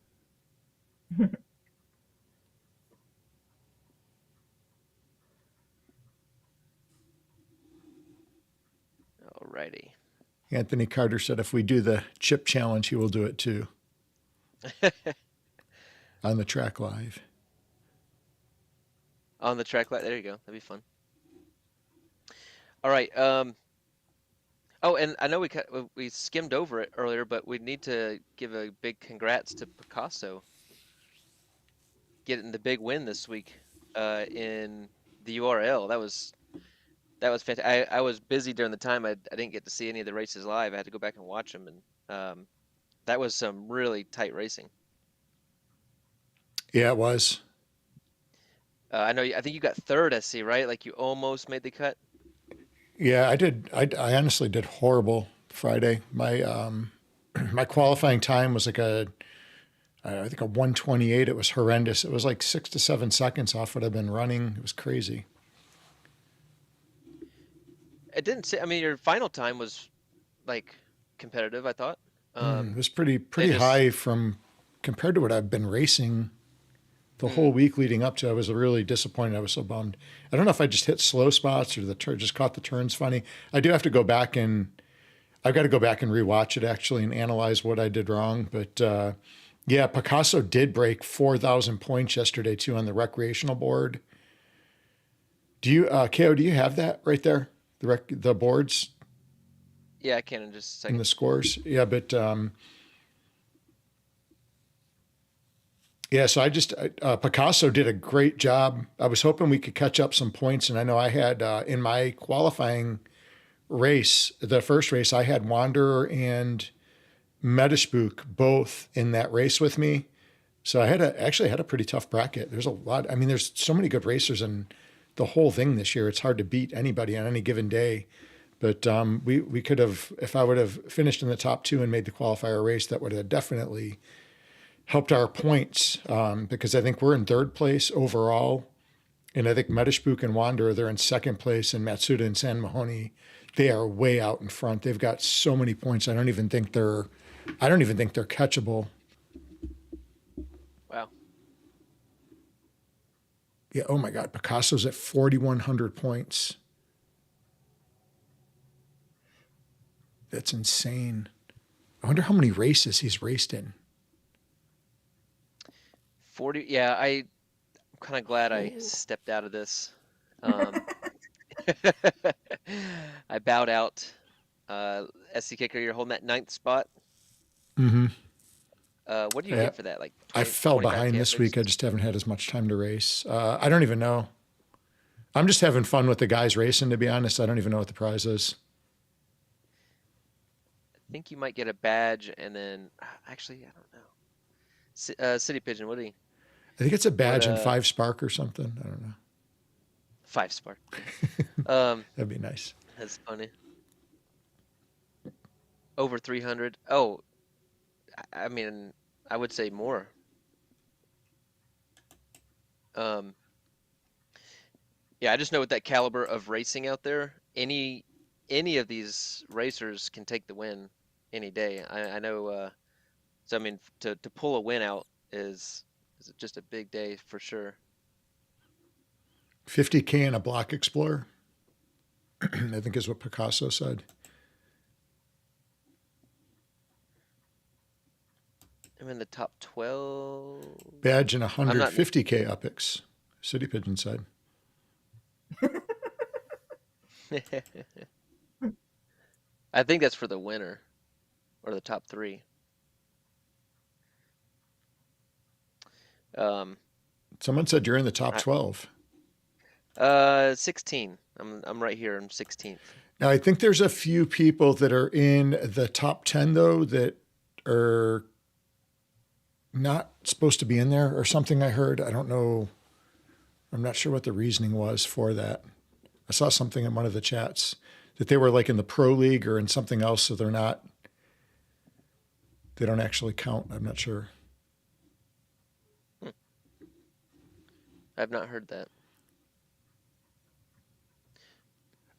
Alrighty. Anthony Carter said if we do the chip challenge, he will do it too on the track live. On the track light. There you go. That'd be fun. All right. Oh, and I know we skimmed over it earlier, but we need to give a big congrats to Picasso getting the big win this week in the URL. That was fantastic. I was busy during the time. I didn't get to see any of the races live. I had to go back and watch them, and that was some really tight racing. Yeah, it was. I know. I think you got third, SC, right? Like you almost made the cut. Yeah, I did. I honestly did horrible Friday. My my qualifying time was like I think a 1:28. It was horrendous. It was like 6 to 7 seconds off what I've been running. It was crazy. It didn't say. I mean, your final time was like competitive, I thought. It was pretty It just high from compared to what I've been racing the whole week leading up to. I was really disappointed. I was so bummed. I don't know if I just hit slow spots or just caught the turns funny. I do have to go back and I've got to go back and rewatch it actually and analyze what I did wrong. But yeah, Picasso did break 4,000 points yesterday too on the recreational board. Do you, KO? Do you have that right there? The boards yeah, I can in just a and second. the scores. Yeah, but yeah. So Picasso did a great job. I was hoping we could catch up some points, and I know I had in my qualifying race, the first race, I had Wanderer and Medishbook both in that race with me. So I actually had a pretty tough bracket. There's a lot. I mean, there's so many good racers in the whole thing this year. It's hard to beat anybody on any given day. But we could have, if I would have finished in the top two and made the qualifier race, that would have definitely helped our points because I think we're in third place overall. And I think Medishbook and Wanderer, they're in second place, and Matsuda and San Mahoney, they are way out in front. They've got so many points. I don't even think they're catchable. Wow. Yeah. Oh my God. Picasso's at 4,100 points. That's insane. I wonder how many races he's raced in. 40. Yeah, I'm kind of glad I stepped out of this. I bowed out. SC Kicker, you're holding that ninth spot. Mm-hmm. What do you Yeah. get for that? Like I 20, fell 25K behind this epics? week. I just haven't had as much time to race. I don't even know. I'm just having fun with the guys racing, to be honest. I don't even know what the prize is. I think you might get a badge and then actually I don't know. City Pigeon, what do you I think it's a what badge and 5 spark or something. I don't know. 5 spark. Um That'd be nice. that's funny. Over 300. Oh, I mean, I would say more. Um yeah, I just know with that caliber of racing out there, any of these racers can take the win any day. I know so I mean to pull a win out is just a big day for sure. 50K in a block explorer, I think is what Picasso said. I'm in the top 12. Badge and I'm not 150K epics, City Pigeon said. I think that's for the winner or the top 3. Someone said you're in the top 12. 16. I'm right here. I'm 16th. Now, I think there's a few people that are in the top 10, though, that are not supposed to be in there or something I heard. I don't know. I'm not sure what the reasoning was for that. I saw something in one of the chats that they were like in the pro league or in something else, so they don't actually count. I'm not sure. I've not heard that.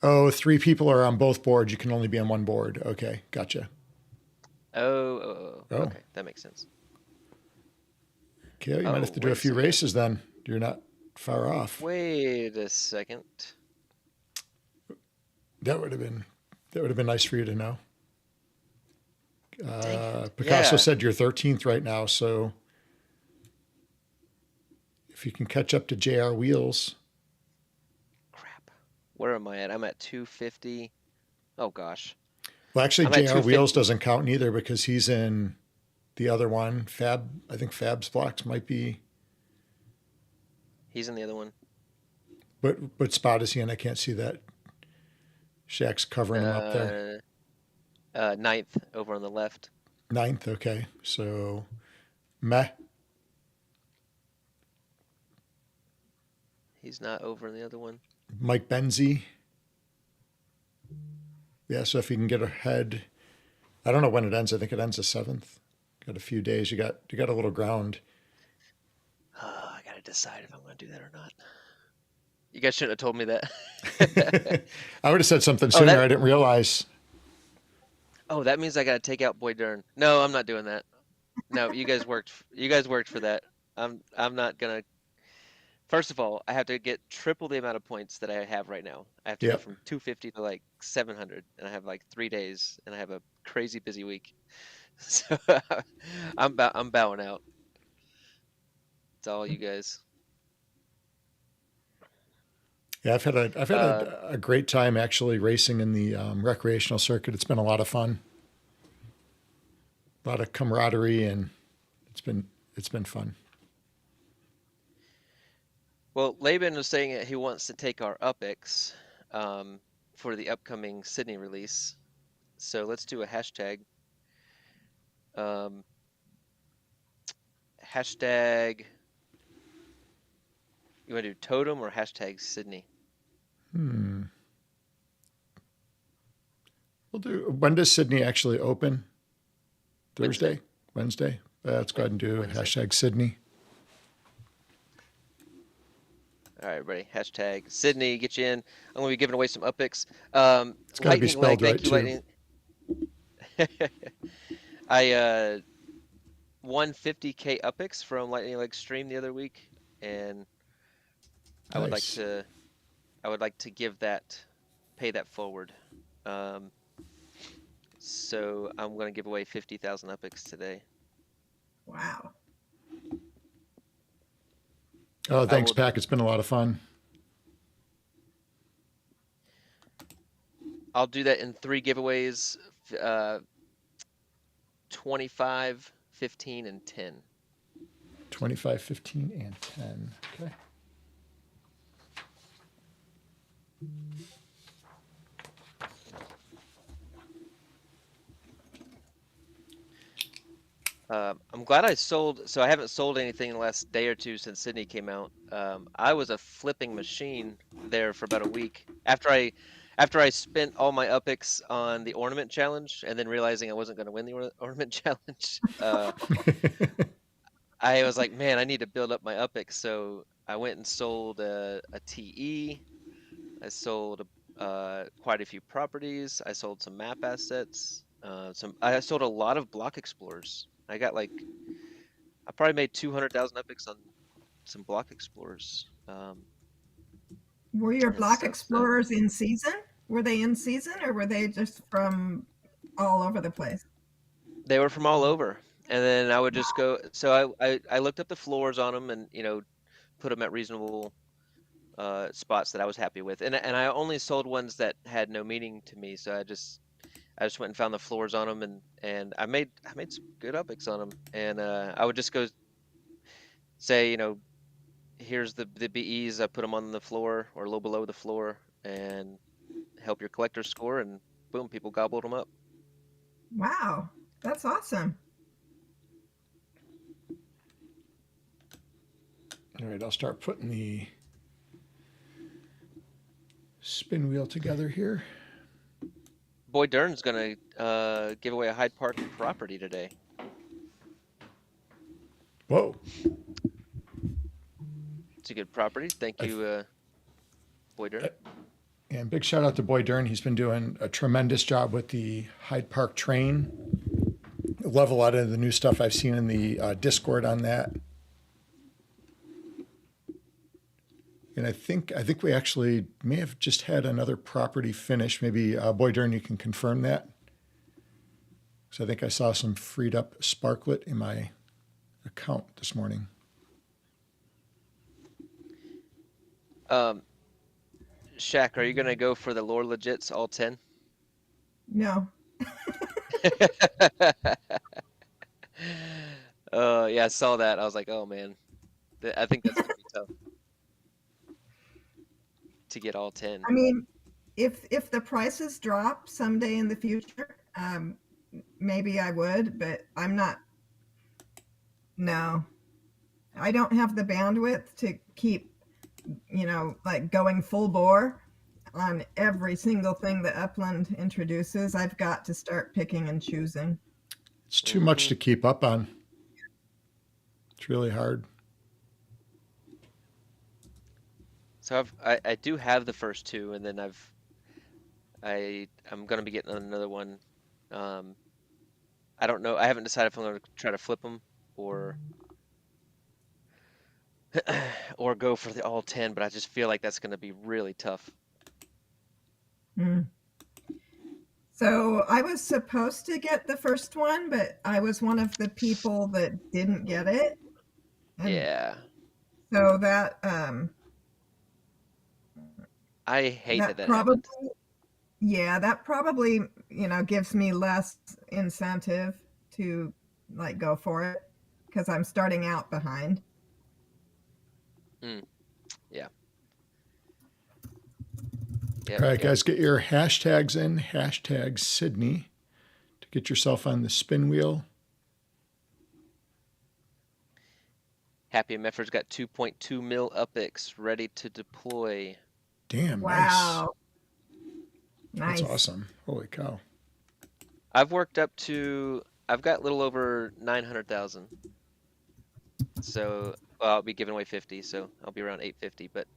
Oh, 3 people are on both boards. You can only be on one board. Okay, gotcha. Oh. Okay, that makes sense. Okay, you might have to do wait a a few second. races then. You're not far off. Wait a second. That would have been nice for you to know. Dang it. Picasso Yeah. said you're 13th right now, so if you can catch up to JR Wheels. Crap. Where am I at? I'm at 250. Oh gosh. Well, actually, I'm at JR Wheels 250. doesn't count neither because he's in the other one. I think Fab's blocks might be. He's in the other one. What spot is he in? I can't see that. Shaq's covering him up there. 9th over on the left. 9th, okay. So, meh. He's not over in the other one. Mike Benzie. Yeah, so if you can get ahead, I don't know when it ends. I think it ends the 7th. Got a few days. You got a little ground. I gotta decide if I'm gonna do that or not. You guys shouldn't have told me that. I would have said something sooner. I didn't realize. Oh, that means I gotta take out Boy Dern. No, I'm not doing that. No, you guys worked. You guys worked for that. I'm not gonna. First of all, I have to get triple the amount of points that I have right now. I have to go Yep. from 250 to like 700, and I have like 3 days, and I have a crazy busy week. So I'm bowing out. It's all you guys. Yeah, I've had a great time actually racing in the recreational circuit. It's been a lot of fun, a lot of camaraderie, and it's been fun. Well, Laban was saying that he wants to take our UpX for the upcoming Sydney release. So let's do a hashtag. Hashtag. You want to do Totem or hashtag Sydney? We'll do. When does Sydney actually open? Thursday? Wednesday? Let's go ahead and do Wednesday. hashtag Sydney. All right, everybody. Hashtag Sydney. Get you in. I'm going to be giving away some UpX. It's got to be spelled right too. Lightning. I won 50K UpX from Lightning Leg stream the other week, and I would like to give that, pay that forward. So I'm going to give away 50,000 UpX today. Wow. Oh, thanks, Pac. It's been a lot of fun. I'll do that in 3 giveaways. 25, 15, and 10. 25, 15, and 10. Okay. I'm glad I sold. So I haven't sold anything in the last day or two since Sydney came out. I was a flipping machine there for about a week after I spent all my upics on the ornament challenge, and then realizing I wasn't going to win the ornament challenge. I was like, man, I need to build up my upics. So I went and sold a TE. I sold quite a few properties. I sold some map assets. I sold a lot of block explorers. I got like I probably made 200,000 epics on some block explorers. Were your And block stuff. So explorers in season? Were they in season, or were they just from all over the place? they were from all over, and then I would just go. So I looked up the floors on them, and put them at reasonable spots that I was happy with, and I only sold ones that had no meaning to me. So I just went and found the floors on them, and I made some good epics on them, and I would just go say, here's the BEs. I put them on the floor or a little below the floor, and help your collector score, and boom, people gobbled them up. Wow, that's awesome. All right, I'll start putting the spin wheel together here. Boy Dern's gonna give away a Hyde Park property today. Whoa. It's a good property. Thank you, Boy Dern. And big shout out to Boy Dern. He's been doing a tremendous job with the Hyde Park train. I love a lot of the new stuff I've seen in the Discord on that. And I think we actually may have just had another property finish. Maybe Boy Dern, you can confirm that. So I think I saw some freed up sparklet in my account this morning. Shaq, are you gonna go for the lore legits all 10? No. Yeah, I saw that. I was like, oh man, I think that's gonna be tough to get all 10. I mean, if the prices drop someday in the future, maybe I would, but I'm not. No, I don't have the bandwidth to keep, like going full bore on every single thing that Upland introduces. I've got to start picking and choosing. It's too much to keep up on. It's really hard. So I do have the first two, and then I'm gonna be getting another one. I don't know. I haven't decided if I'm gonna try to flip them or or go for the all 10, but I just feel like that's gonna be really tough. So I was supposed to get the first one, but I was one of the people that didn't get it. And yeah. so that I hate that probably happened. Yeah, that probably, gives me less incentive to like go for it because I'm starting out behind. Yeah. All right, guys, get your hashtags in. Hashtag Sydney to get yourself on the spin wheel. Happy Meffer's got 2.2 mil upics ready to deploy. Damn, Wow. Nice. That's awesome. Holy cow. I've got a little over 900,000. So I'll be giving away 50, so I'll be around 850, but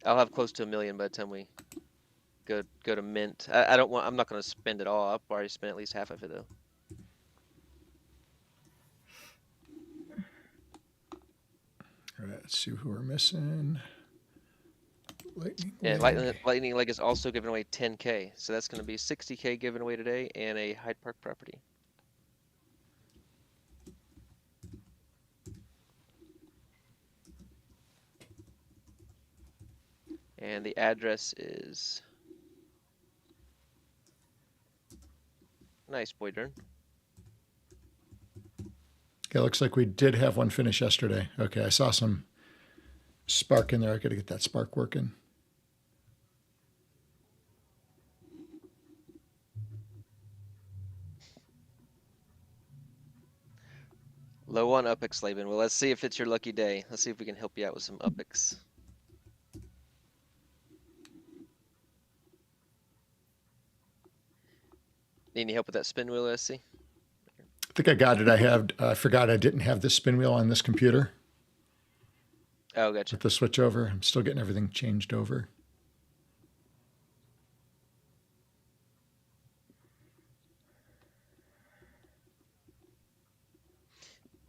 I'll have close to 1 million by the time we go to mint. I'm not going to spend it all. I'll probably spend at least half of it though. All right, let's see who we're missing. Lightning Lightning Leg is also giving away 10K, so that's going to be 60K given away today and a Hyde Park property. And the address is Nice boy, Dern. Okay, looks like we did have one finish yesterday. Okay, I saw some spark in there. I got to get that spark working. Low on Upix, Laban. Well, let's see if it's your lucky day. Let's see if we can help you out with some Upix. Need any help with that spin wheel, SC? I think I got it. I forgot I didn't have this spin wheel on this computer. Oh, gotcha. With the switch over. I'm still getting everything changed over.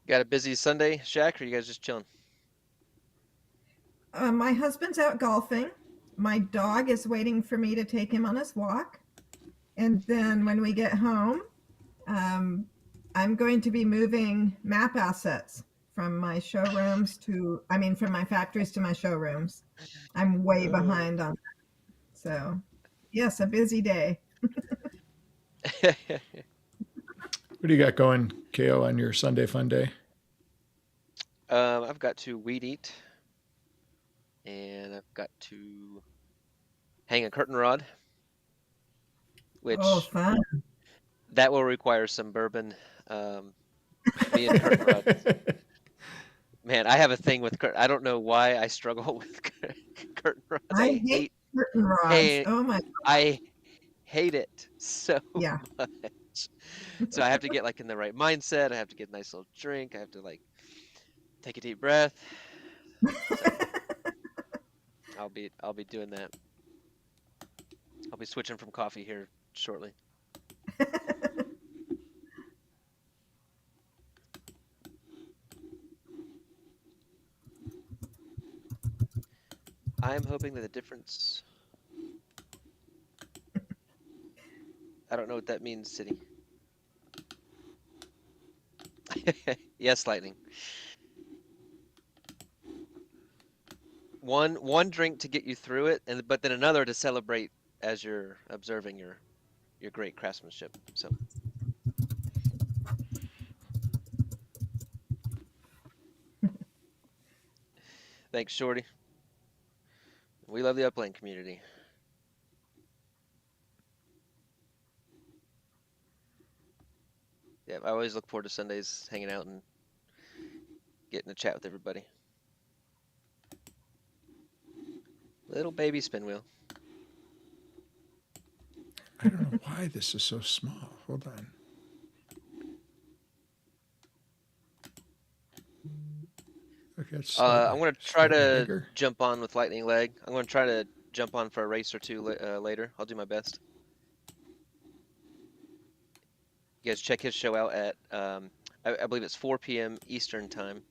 Got a busy Sunday, Shaq, or you guys just chilling? My husband's out golfing. My dog is waiting for me to take him on his walk. And then when we get home, I'm going to be moving map assets from my showrooms from my factories to my showrooms. I'm way behind on that. So, yes, a busy day. What do you got going, KO, on your Sunday fun day? I've got to weed eat, and I've got to hang a curtain rod, which fun. that will require some bourbon. Me and curtain rods. Man, I have a thing with curtain. I don't know why I struggle with curtain rods. I hate curtain rods. Oh my! I hate it so Yeah. much. So I have to get like in the right mindset. I have to get a nice little drink. I have to like take a deep breath. So I'll be doing that. I'll be switching from coffee here shortly. I'm hoping that the difference. I don't know what that means, City. Yes, Lightning. One drink to get you through it, but then another to celebrate as you're observing your great craftsmanship. So. Thanks, Shorty. We love the Upland community. Yeah, I always look forward to Sundays hanging out and getting to chat with everybody. Little baby spin wheel. I don't know why this is so small. Hold on. Okay, I'm going to try to bigger. jump on with Lightning Leg. I'm going to try to jump on for a race or two later. I'll do my best. You guys check his show out at, I believe it's 4 p.m. Eastern Time,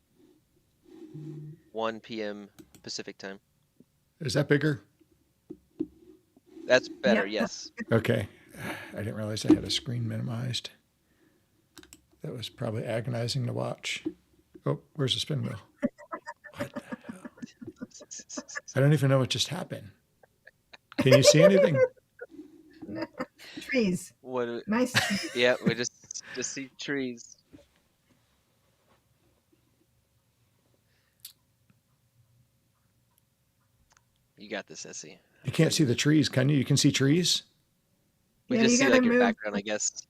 1 p.m. Pacific Time. Is that bigger? That's better, yes. Okay. I didn't realize I had a screen minimized. That was probably agonizing to watch. Oh, where's the spin wheel? What the hell? I don't even know what just happened. Can you see anything? Trees. What? Nice. Yeah, we just see trees. You got this, Essie. You can't see the trees, can you? You can see trees? We Yeah, just you see gotta like your move. background, I guess.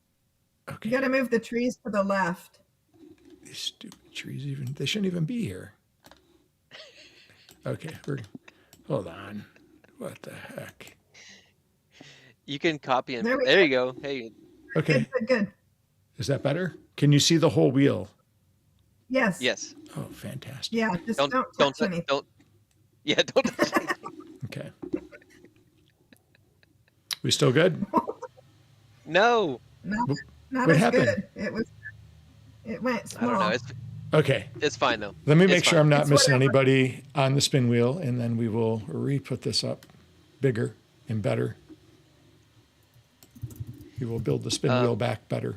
Okay. You got to move the trees to the left. These stupid trees they shouldn't even be here. Okay, hold on. What the heck? You can copy and There we there you go. Hey, Okay. Good. Is that better? Can you see the whole wheel? Yes. yes. Oh, fantastic. Yeah, just don't touch anything. Don't touch anything. Okay. We still good? No. Not What as happened? good. It went small. I don't know. Okay. It's fine though. Let me make It's sure fine. I'm not It's missing whatever. anybody on the spin wheel, and then we will re-put this up bigger and better. We will build the spin wheel back better.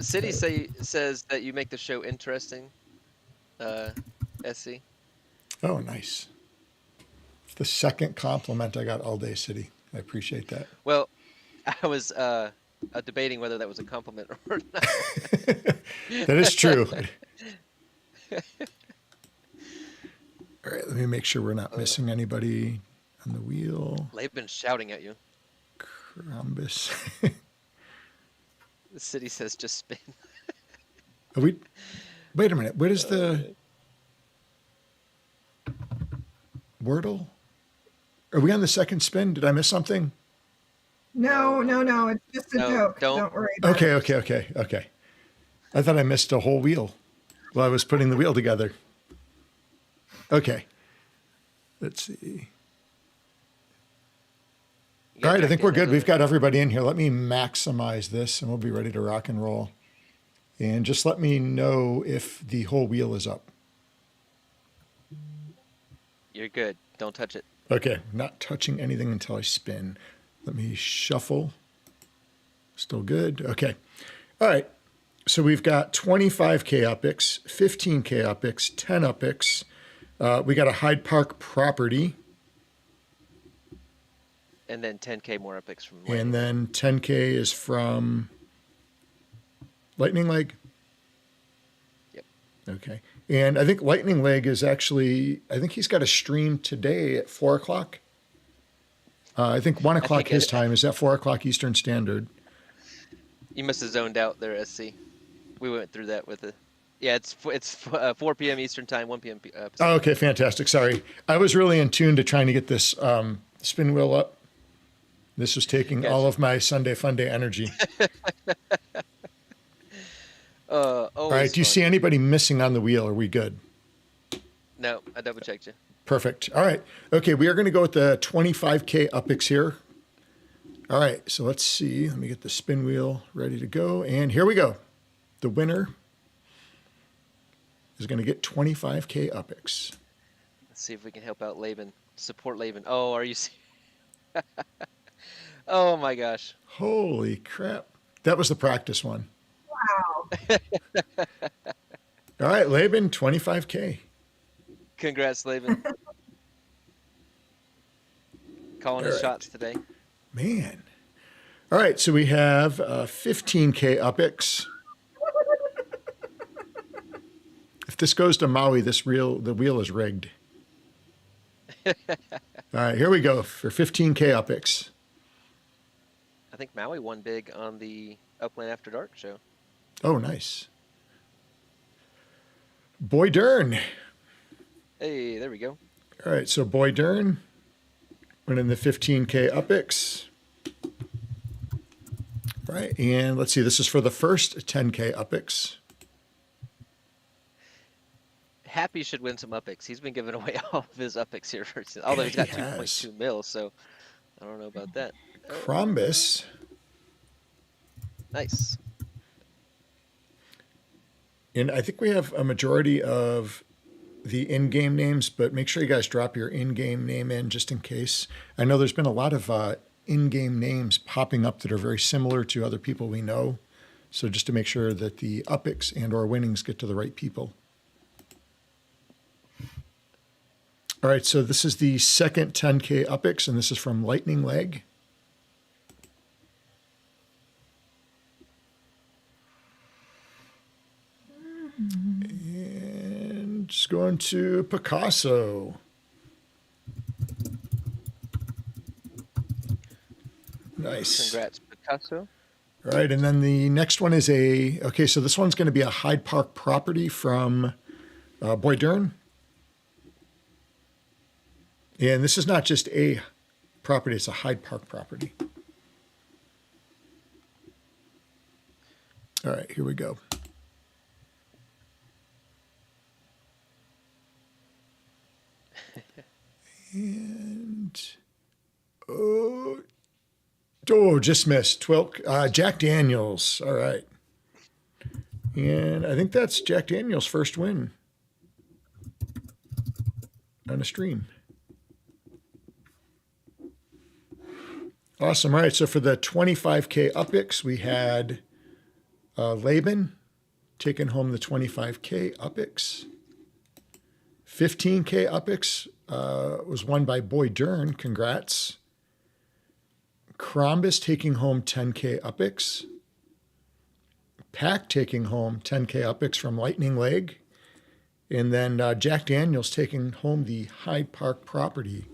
City says that you make the show interesting. SC. Oh, nice. It's the second compliment I got all day, City. I appreciate that. Well, I was debating whether that was a compliment or not. That is true. All right, let me make sure we're not missing anybody on the wheel. Laban's shouting at you. Rhombus. The city says just spin. Are we? Wait a minute. What is the Wordle? Are we on the second spin? Did I miss something? No. It's just a No, joke. don't. Don't worry about it. Okay. I thought I missed a whole wheel while I was putting the wheel together. Okay. Let's see. All right, I think we're good. We've got everybody in here. Let me maximize this and we'll be ready to rock and roll. And just let me know if the whole wheel is up. You're good. Don't touch it. Okay, not touching anything until I spin. Let me shuffle. Still good. Okay. All right. So we've got 25K UPIX, 15K UPIX, 10 UPIX. We got a Hyde Park property. And then 10K more epics from And then 10K is from Lightning Leg. Yep. Okay. And I think Lightning Leg is actually, I think he's got a stream today at 4 o'clock. I think 1 o'clock his time. Is that 4 o'clock Eastern Standard? You must have zoned out there, SC. We went through that with the... Yeah, it's 4 p.m. Eastern time, 1 p.m. Pacific. Oh, okay, fantastic. Sorry. I was really in tune to trying to get this spin wheel up. This was taking all of my Sunday Fun Day energy. All right, do you see anybody missing on the wheel? Are we good? No, I double checked you. Perfect. All right. Okay, we are going to go with the 25K UPIX here. All right, so let's see. Let me get the spin wheel ready to go. And here we go. The winner is going to get 25K UPIX. Let's see if we can help out Laban. Support Laban. Oh, are you Oh my gosh. Holy crap. That was the practice one. Wow. All right, Laban, 25K. Congrats, Laban. Calling his shots today. Man. All right, so we have 15K UPIX. If this goes to Maui, the wheel is rigged. All right, here we go for 15K UPIX. I think Maui won big on the Upland After Dark show. Oh, nice. Boy Dern. Hey, there we go. All right, so Boy Dern winning the 15K UPIX. Right, and let's see, this is for the first 10K UPIX. Happy should win some UPIX. He's been giving away all of his UPIX here. Although he's got 2.2 mil, so I don't know about that. Crombus. Nice. And I think we have a majority of the in-game names, but make sure you guys drop your in-game name in just in case. I know there's been a lot of in-game names popping up that are very similar to other people we know. So just to make sure that the UPIX and or winnings get to the right people. All right, so this is the second 10K UPIX, and this is from Lightning Leg. And just going to Picasso. Nice. Congrats, Picasso. All right, and then the next one is okay, so this one's going to be a Hyde Park property from Boy Dern. And this is not just a property, it's a Hyde Park property. All right, here we go. And, just missed. 12, Jack Daniels. All right. And I think that's Jack Daniels' first win on a stream. Awesome. All right. So for the 25K UPIX, we had Laban taking home the 25K UPIX. 15K UPIX was won by Boy Dern. Congrats. Crombus taking home 10K Upix. Pack taking home 10K Upix from Lightning Leg. And then Jack Daniels taking home the Hyde Park property.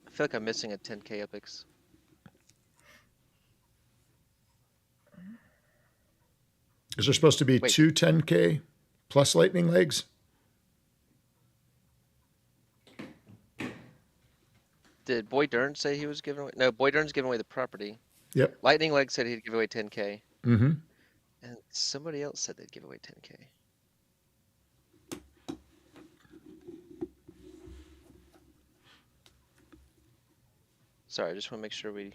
I feel like I'm missing a 10K Upix. Is there supposed to be Wait. 2 10K plus Lightning Legs? Did Boy Dern say he was giving away? No, Boy Dern's giving away the property. Yep. Lightning Leg said he'd give away 10K. Mm-hmm. And somebody else said they'd give away 10K. Sorry, I just want to make sure we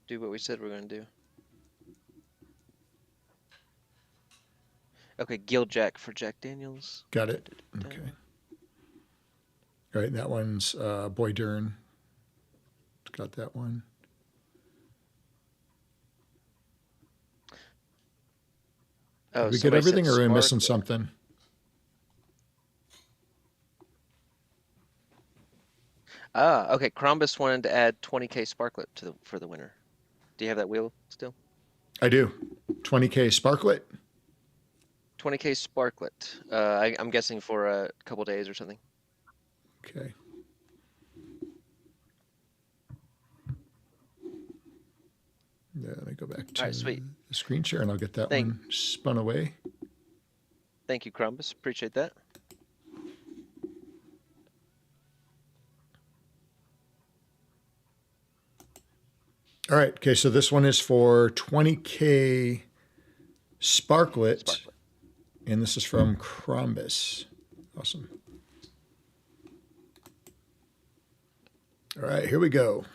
do what we said we're going to do. Okay, Gil Jack for Jack Daniels. Got it. Okay. All right, that one's Boy Dern. Got that one. Oh, Did we get somebody said everything, or are we missing Spark- something? Okay. Crombus wanted to add 20K Sparklet for the winner. Do you have that wheel still? I do. 20K Sparklet. 20K Sparklet. I'm guessing for a couple days or something. Okay. Yeah, let me go back to All right, sweet. the screen share, and I'll get that Thank- one spun away. Thank you, Crombus. Appreciate that. All right. Okay, so this one is for 20K Sparklet, Sparklet. and this is from Crombus. Awesome. All right, here we go.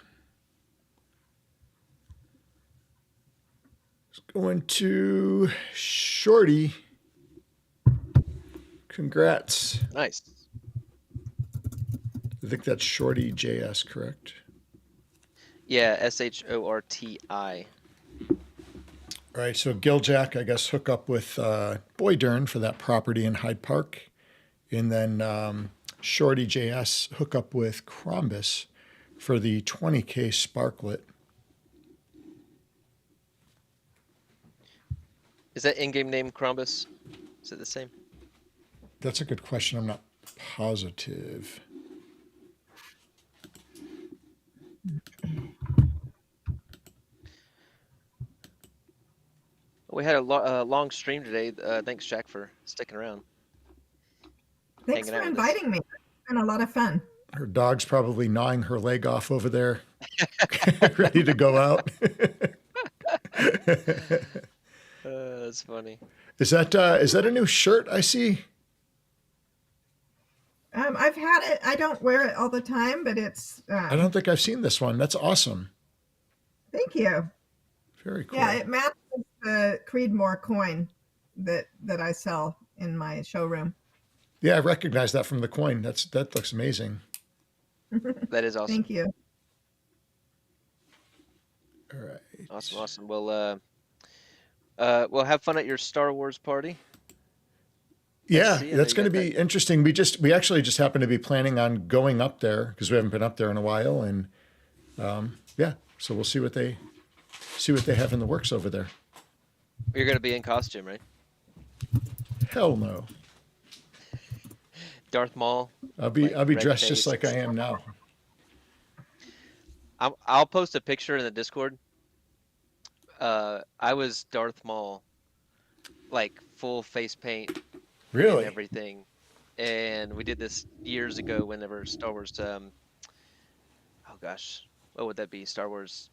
It's going to Shorty. Congrats. Nice. I think that's Shorty JS, correct? Yeah, SHORTI. All right, so Giljack, I guess, hook up with Boy Dern for that property in Hyde Park. And then Shorty JS hook up with Crombus for the 20K Sparklet. Is that in-game name Crombus? Is it the same? That's a good question. I'm not positive. We had a long stream today. Thanks, Jack, for sticking around. Thanks Hanging for out with us. inviting me. It's been a lot of fun. Her dog's probably gnawing her leg off over there, ready to go out. That's funny. Is that a new shirt I see? I've had it. I don't wear it all the time, but it's. I don't think I've seen this one. That's awesome. Thank you. Very cool. Yeah, it matches the Creedmoor coin that I sell in my showroom. Yeah, I recognize that from the coin. That looks amazing. That is awesome. Thank you. All right. Awesome. Well, have fun at your Star Wars party. Yeah, see you. that's You going to got be interesting. We actually just happen to be planning on going up there because we haven't been up there in a while, and yeah, so we'll see what they have in the works over there. You're going to be in costume, right? Hell no. Darth Maul. I'll be Like red dressed just face. like I am now. I'll post a picture in the Discord. I was Darth Maul, like full face paint Really? and everything. And we did this years ago whenever Star Wars, oh gosh, what would that be? Star Wars,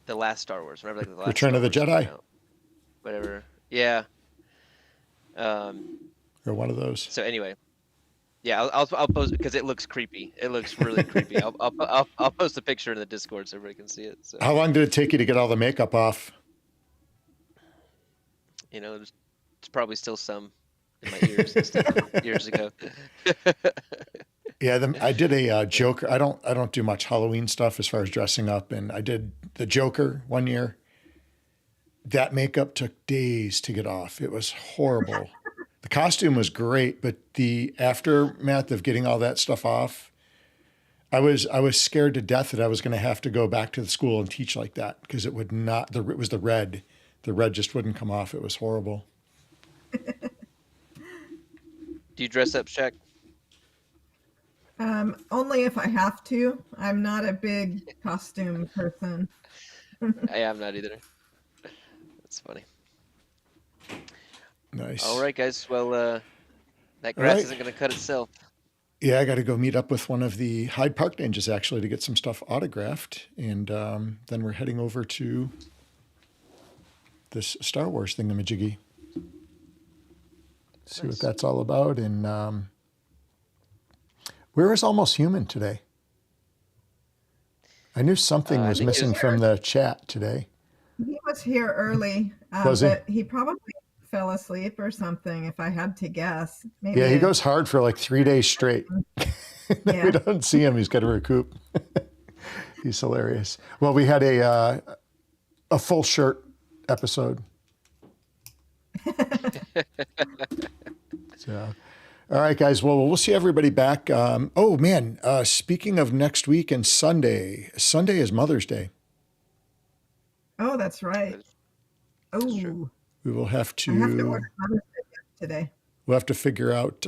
the last Star Wars. Remember, like the last Return of the Star Wars Jedi? came out. Whatever. Yeah. Or one of those. So anyway, yeah, I'll post because it looks creepy. It looks really creepy. I'll post a picture in the Discord so everybody can see it. So How long did it take you to get all the makeup off? there's probably still some in my ears and stuff years ago. Yeah, I did a Joker. I don't do much Halloween stuff as far as dressing up, and I did the Joker one year. That makeup took days to get off. It was horrible. The costume was great, but the aftermath of getting all that stuff off, I was scared to death that I was going to have to go back to the school and teach like that because it would not. It was the red. The red just wouldn't come off. It was horrible. Do you dress up, Shaq? Only if I have to. I'm not a big costume person. I am not either. That's funny. Nice. All right, guys. Well, that grass isn't going to cut itself. Yeah, I got to go meet up with one of the Hyde Park Ninjas actually to get some stuff autographed, and then we're heading over to this Star Wars thingamajiggy. See what that's all about. And where is Almost Human today? I knew something was missing from the chat today. He was here early, Was he? but he probably fell asleep or something, if I had to guess. Maybe Yeah, he goes hard for like 3 days straight. Yeah. We don't see him. He's got to recoup. He's hilarious. Well, we had a full shirt episode. So, all right, guys. Well, we'll see everybody back. Oh, man. Speaking of next week and Sunday is Mother's Day. Oh, that's right. Oh, We will have to. I have to order Mother's Day today. We'll have to figure out.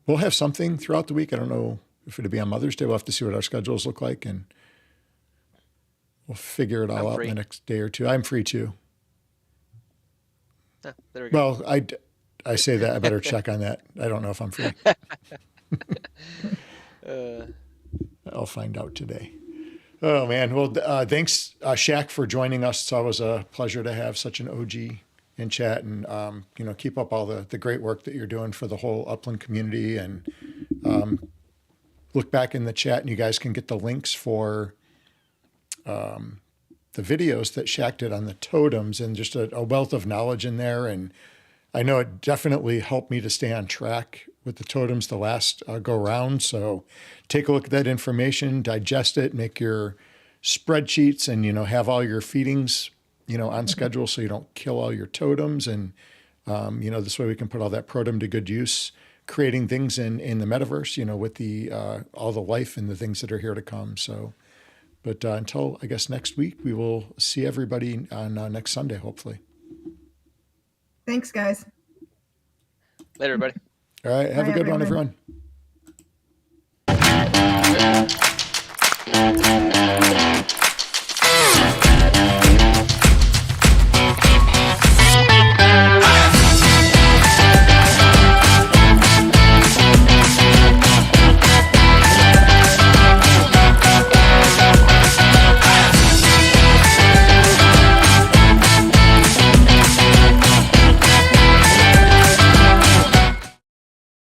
We'll have something throughout the week. I don't know if it'll be on Mother's Day. We'll have to see what our schedules look like, and we'll figure it all out in the next day or two. I'm free too. Ah, there we go. Well, I say that. I better check on that. I don't know if I'm free. I'll find out today. Oh, man. Well, thanks, Shaq, for joining us. It's always a pleasure to have such an OG in chat, and, keep up all the great work that you're doing for the whole Upland community. And look back in the chat, and you guys can get the links for the videos that Shaq did on the totems, and just a wealth of knowledge in there. And I know it definitely helped me to stay on track with the totems the last go round. So take a look at that information, digest it, make your spreadsheets, and, have all your feedings, on schedule so you don't kill all your totems. And, this way we can put all that protem to good use, creating things in the metaverse, with the all the life and the things that are here to come. So, but until, I guess, next week, we will see everybody on next Sunday, hopefully. Thanks, guys. Later, everybody. All right. Have a good one, everyone.